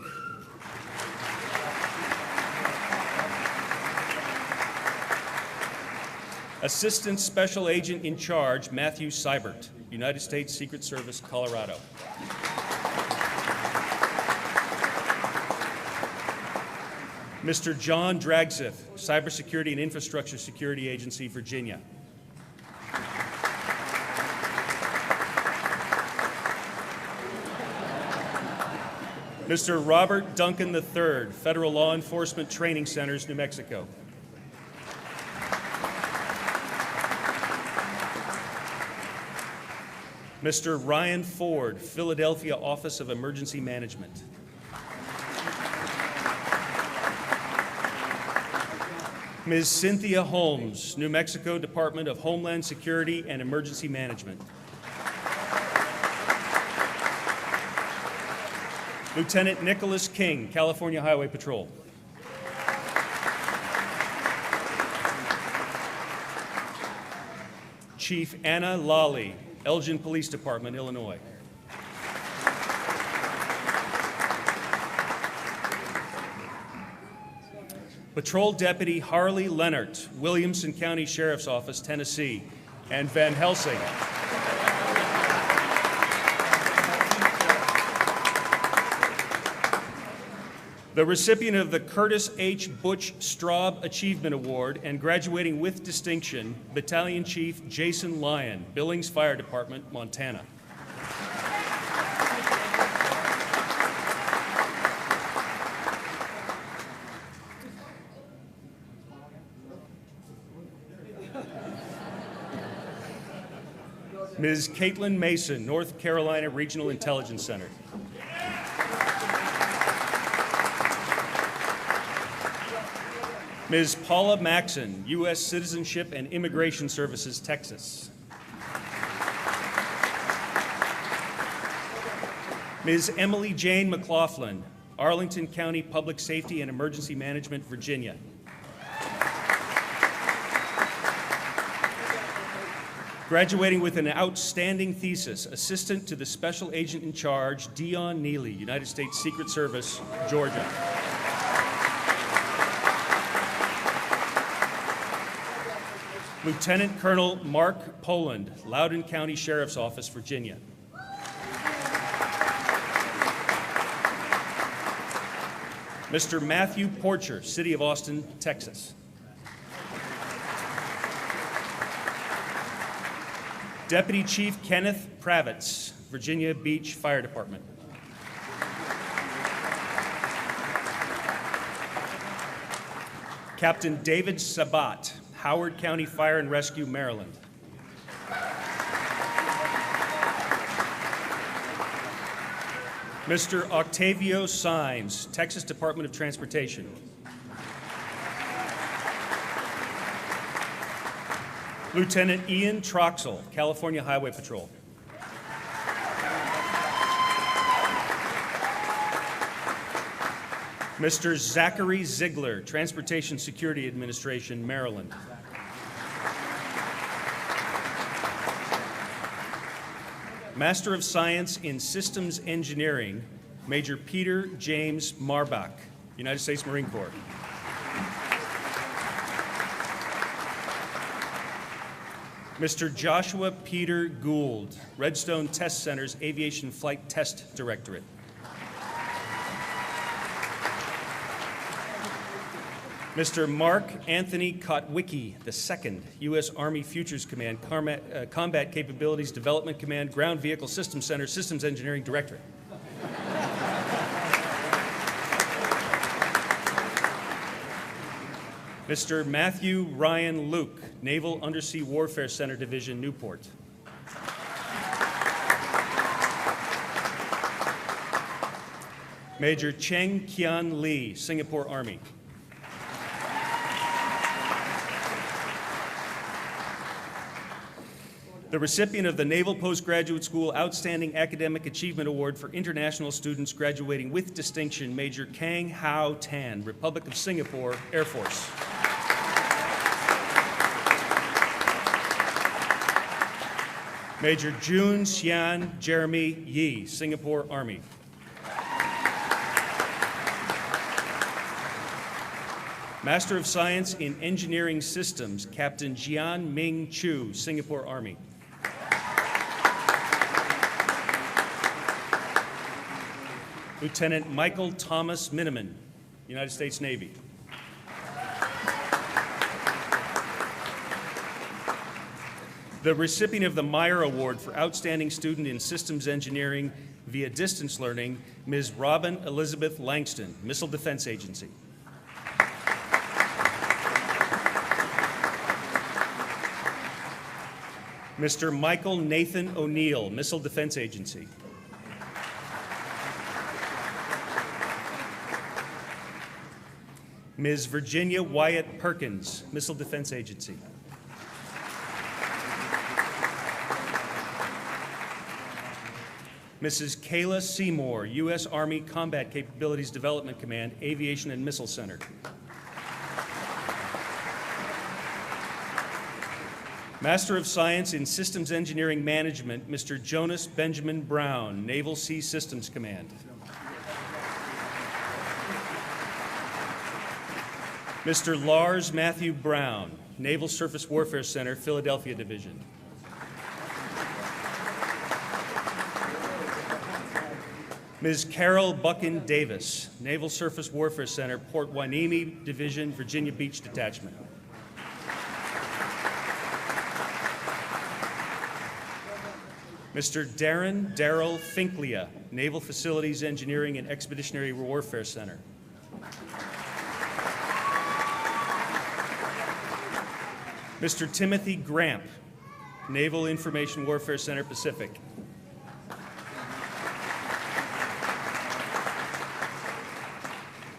Assistant Special Agent in Charge, Matthew Seibert, United States Secret Service, Colorado. Mr. John Dragseth, Cybersecurity and Infrastructure Security Agency, Virginia. Mr. Robert Duncan III, Federal Law Enforcement Training Centers, New Mexico. Mr. Ryan Ford, Philadelphia Office of Emergency Management. Ms. Cynthia Holmes, New Mexico Department of Homeland Security and Emergency Management. Lieutenant Nicholas King, California Highway Patrol. Chief Anna Lawley, Elgin Police Department, Illinois. Patrol Deputy Harley Leonard, Williamson County Sheriff's Office, Tennessee, and Van Helsing. The recipient of the Curtis H. Butch Straub Achievement Award and graduating with distinction, Battalion Chief Jason Lyon, Billings Fire Department, Montana. Ms. Caitlin Mason, North Carolina Regional Intelligence Center. Ms. Paula Maxon, U.S. Citizenship and Immigration Services, Texas. Ms. Emily Jane McLaughlin, Arlington County Public Safety and Emergency Management, Virginia. Graduating with an outstanding thesis, Assistant to the Special Agent in Charge, Dion Neely, United States Secret Service, Georgia. Lieutenant Colonel Mark Poland, Loudoun County Sheriff's Office, Virginia. Mr. Matthew Porcher, City of Austin, Texas. Deputy Chief Kenneth Pravitz, Virginia Beach Fire Department. Captain David Sabat, Howard County Fire and Rescue, Maryland. Mr. Octavio Symes, Texas Department of Transportation. Lieutenant Ian Troxel, California Highway Patrol. Mr. Zachary Ziegler, Transportation Security Administration, Maryland. Master of Science in Systems Engineering, Major Peter James Marbach, United States Marine Corps. Mr. Joshua Peter Gould, Redstone Test Center's Aviation Flight Test Directorate. Mr. Mark Anthony Kotwicki II, U.S. Army Futures Command, Combat Capabilities Development Command, Ground Vehicle Systems Center, Systems Engineering Directorate. Mr. Matthew Ryan Luke, Naval Undersea Warfare Center Division, Newport. Major Cheng Kian Lee, Singapore Army. The recipient of the Naval Postgraduate School Outstanding Academic Achievement Award for international students graduating with distinction, Major Kang Hao Tan, Republic of Singapore, Air Force. Major Jun Xian Jeremy Yi, Singapore Army. Master of Science in Engineering Systems, Captain Jian Ming Chu, Singapore Army. Lieutenant Michael Thomas Miniman, United States Navy. The recipient of the Meyer Award for Outstanding Student in Systems Engineering via Distance Learning, Ms. Robin Elizabeth Langston, Missile Defense Agency. Mr. Michael Nathan O'Neill, Missile Defense Agency. Ms. Virginia Wyatt Perkins, Missile Defense Agency. Mrs. Kayla Seymour, U.S. Army Combat Capabilities Development Command, Aviation and Missile Center. Master of Science in Systems Engineering Management, Mr. Jonas Benjamin Brown, Naval Sea Systems Command. Mr. Lars Matthew Brown, Naval Surface Warfare Center, Philadelphia Division. Ms. Carol Buchan Davis, Naval Surface Warfare Center, Port Hueneme Division, Virginia Beach Detachment. Mr. Darrell Finklia, Naval Facilities Engineering and Expeditionary Warfare Center. Mr. Timothy Gramp, Naval Information Warfare Center, Pacific.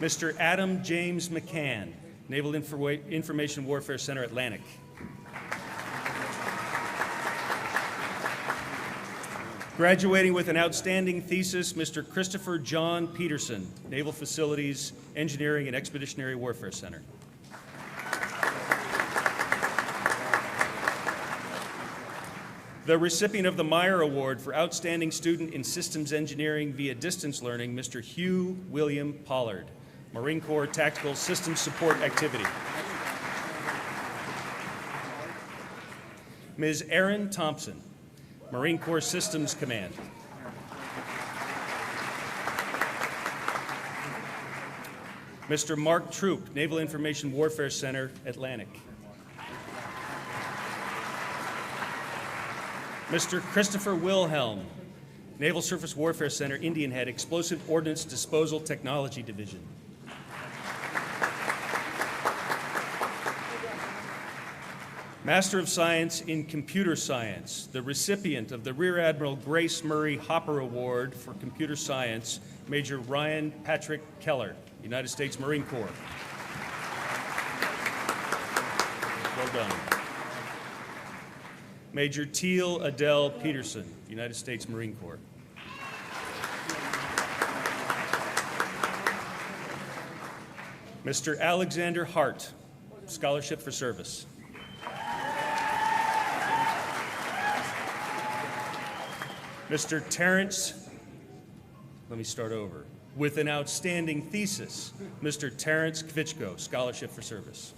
Mr. Adam James McCann, Naval Information Warfare Center, Atlantic. Graduating with an outstanding thesis, Mr. Christopher John Peterson, Naval Facilities Engineering and Expeditionary Warfare Center. The recipient of the Meyer Award for Outstanding Student in Systems Engineering via Distance Learning, Mr. Hugh William Pollard, Marine Corps Tactical Systems Support Activity. Ms. Erin Thompson, Marine Corps Systems Command. Mr. Mark Troop, Naval Information Warfare Center, Atlantic. Mr. Christopher Wilhelm, Naval Surface Warfare Center, Indian Head, Explosive Ordnance Disposal Technology Division. Master of Science in Computer Science, the recipient of the Rear Admiral Grace Murray Hopper Award for Computer Science, Major Ryan Patrick Keller, United States Marine Corps. Well done. Major Teal Adele Peterson, United States Marine Corps. Mr. Alexander Hart, Scholarship for Service. Mr. Terrence, let me start over. With an outstanding thesis, Mr. Terrence Kvitchko, Scholarship for Service.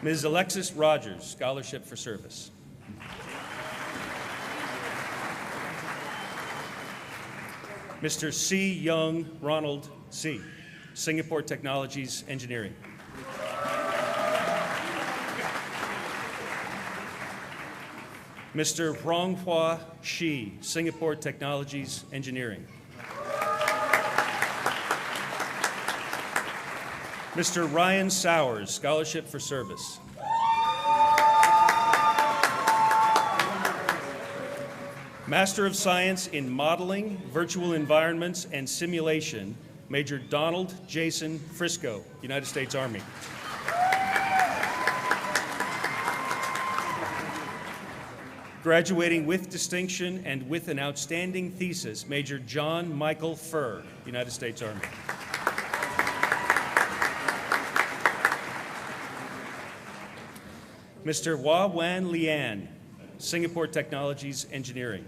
Ms. Alexis Rogers, Scholarship for Service. Mr. C. Young Ronald C., Singapore Technologies Engineering. Mr. Ronghua Shi, Singapore Technologies Engineering. Mr. Ryan Sowers, Scholarship for Service. Master of Science in Modeling, Virtual Environments, and Simulation, Major Donald Jason Frisco, United States Army. Graduating with distinction and with an outstanding thesis, Major John Michael Furr, United States Army. Mr. Hua Wan Lian, Singapore Technologies Engineering.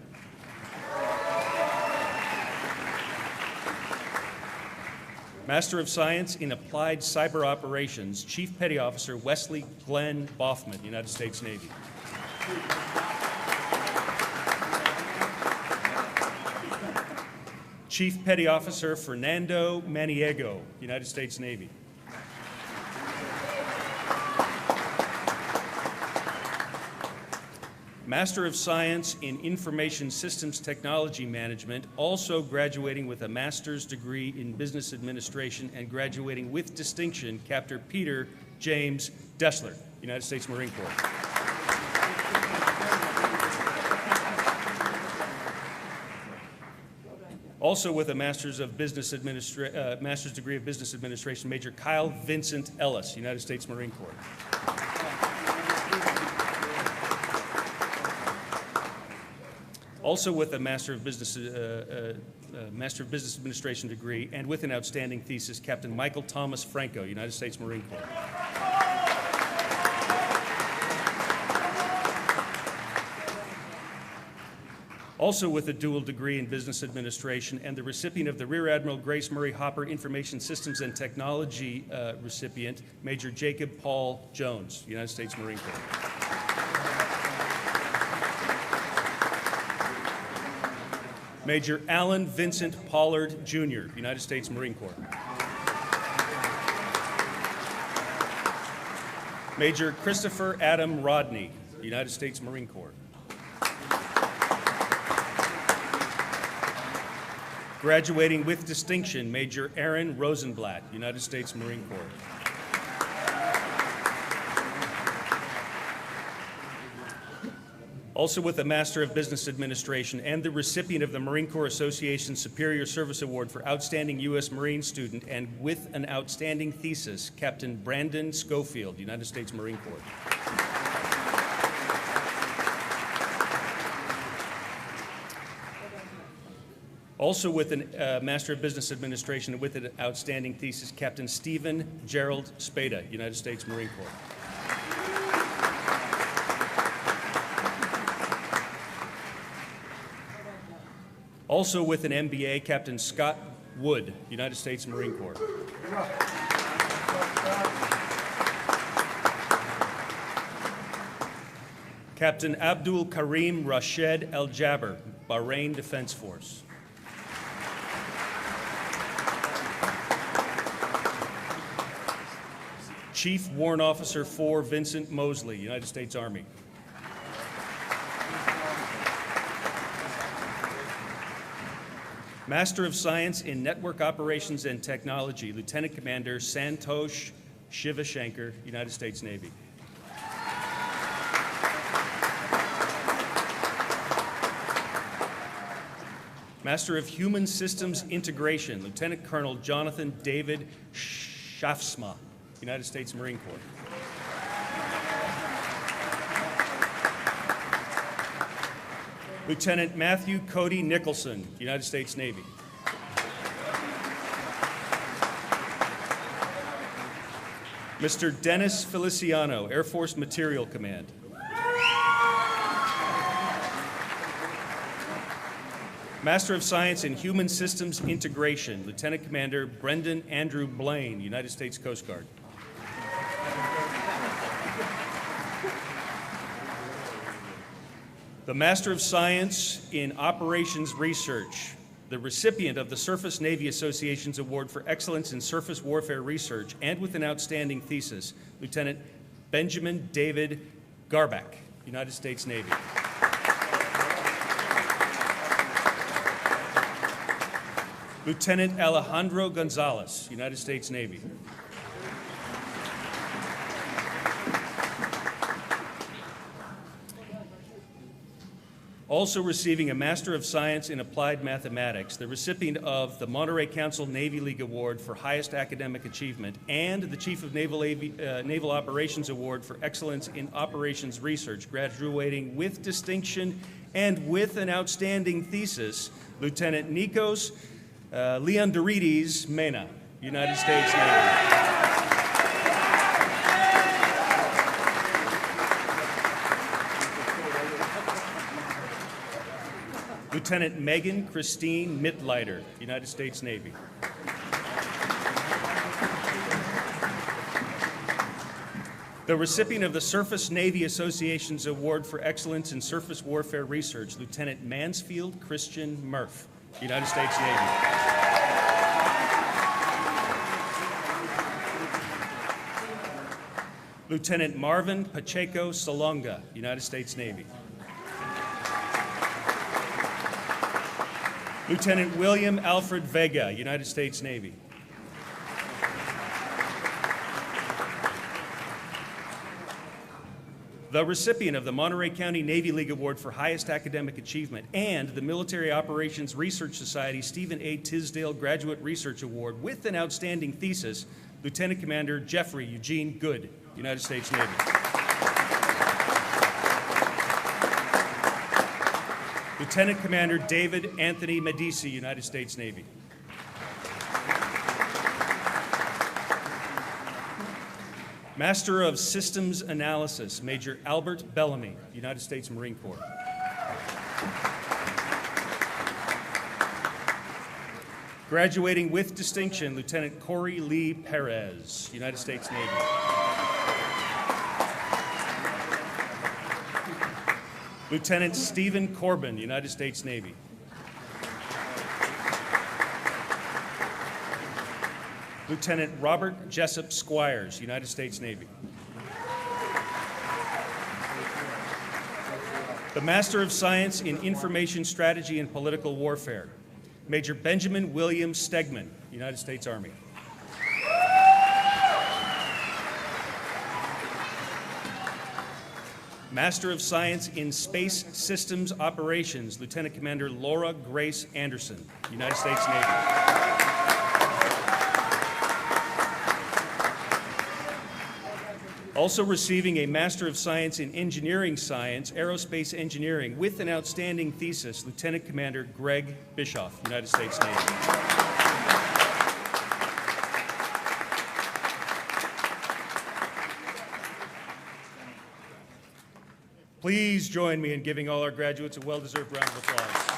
Master of Science in Applied Cyber Operations, Chief Petty Officer Wesley Glenn Boffman, United States Navy. Chief Petty Officer Fernando Maniego, United States Navy. Master of Science in Information Systems Technology Management, also graduating with a master's degree in Business Administration and graduating with distinction, Captain Peter James Dessler, United States Marine Corps. Also with a master's degree of Business Administration, Major Kyle Vincent Ellis, United States Marine Corps. Also with a Master of Business Administration degree and with an outstanding thesis, Captain Michael Thomas Franco, United States Marine Corps. Also with a dual degree in Business Administration and the recipient of the Rear Admiral Grace Murray Hopper Information Systems and Technology recipient, Major Jacob Paul Jones, United States Marine Corps. Major Alan Vincent Pollard, Jr., United States Marine Corps. Major Christopher Adam Rodney, United States Marine Corps. Graduating with distinction, Major Aaron Rosenblatt, United States Marine Corps. Also with a Master of Business Administration and the recipient of the Marine Corps Association Superior Service Award for Outstanding U.S. Marine Student and with an outstanding thesis, Captain Brandon Schofield, United States Marine Corps. Also with a Master of Business Administration and with an outstanding thesis, Captain Stephen Gerald Spada, United States Marine Corps. Also with an MBA, Captain Scott Wood, United States Marine Corps. Captain Abdul Karim Rashed El Jabber, Bahrain Defense Force. Chief Warrant Officer 4 Vincent Mosley, United States Army. Master of Science in Network Operations and Technology, Lieutenant Commander Santosh Shivashankar, United States Navy. Master of Human Systems Integration, Lieutenant Colonel Jonathan David Shafsma, United States Marine Corps. Lieutenant Matthew Cody Nicholson, United States Navy. Mr. Dennis Feliciano, Air Force Materiel Command. Master of Science in Human Systems Integration, Lieutenant Commander Brendan Andrew Blaine, United States Coast Guard. The Master of Science in Operations Research, the recipient of the Surface Navy Association's Award for Excellence in Surface Warfare Research and with an outstanding thesis, Lieutenant Benjamin David Garback, United States Navy. Lieutenant Alejandro Gonzalez, United States Navy. Also receiving a Master of Science in Applied Mathematics, the recipient of the Monterey Council Navy League Award for Highest Academic Achievement, and the Chief of Naval Operations Award for Excellence in Operations Research, graduating with distinction and with an outstanding thesis, Lieutenant Nikos Leondorides Mena, United States Navy. Lieutenant Megan Christine Mitleiter, United States Navy. The recipient of the Surface Navy Association's Award for Excellence in Surface Warfare Research, Lieutenant Mansfield Christian Murph, United States Navy. Lieutenant Marvin Pacheco Salonga, United States Navy. Lieutenant William Alfred Vega, United States Navy. The recipient of the Monterey County Navy League Award for Highest Academic Achievement and the Military Operations Research Society Stephen A. Tisdale Graduate Research Award with an outstanding thesis, Lieutenant Commander Jeffrey Eugene Good, United States Navy. Lieutenant Commander David Anthony Medici, United States Navy. Master of Systems Analysis, Major Albert Bellamy, United States Marine Corps. Graduating with distinction, Lieutenant Corey Lee Perez, United States Navy. Lieutenant Stephen Corbin, United States Navy. Lieutenant Robert Jessup Squires, United States Navy. The Master of Science in Information Strategy and Political Warfare, Major Benjamin William Stegman, United States Army. Master of Science in Space Systems Operations, Lieutenant Commander Laura Grace Anderson, United States Navy. Also receiving a Master of Science in Engineering Science, Aerospace Engineering, with an outstanding thesis, Lieutenant Commander Greg Bischoff, United States Navy. Please join me in giving all our graduates a well-deserved round of applause.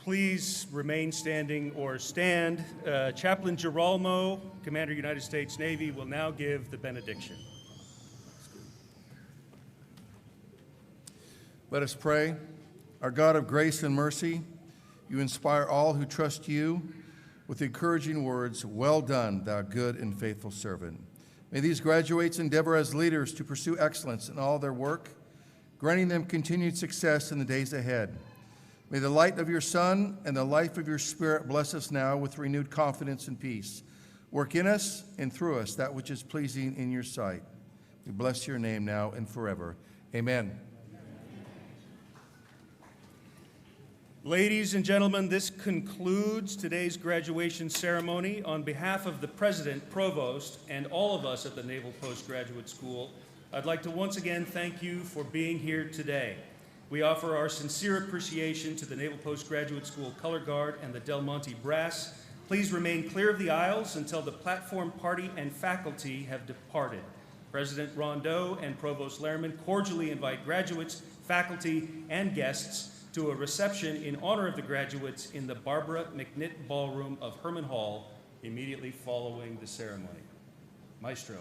please remain standing or stand. Chaplain Girolamo, Commander United States Navy, will now give the benediction. Let us pray. Our God of grace and mercy, you inspire all who trust you with the encouraging words, "Well done, thou good and faithful servant." May these graduates endeavor as leaders to pursue excellence in all their work, granting them continued success in the days ahead. May the light of your Son and the life of your Spirit bless us now with renewed confidence and peace. Work in us and through us that which is pleasing in your sight. We bless your name now and forever. Amen. Ladies and gentlemen, this concludes today's graduation ceremony. On behalf of the President, Provost, and all of us at the Naval Postgraduate School, I'd like to once again thank you for being here today. We offer our sincere appreciation to the Naval Postgraduate School Color Guard and the Del Monte Brass. Please remain clear of the aisles until the platform party and faculty have departed. President Rondeau and Provost Lehrman cordially invite graduates, faculty, and guests to a reception in honor of the graduates in the Barbara McNitt Ballroom of Herman Hall immediately following the ceremony. Maestro.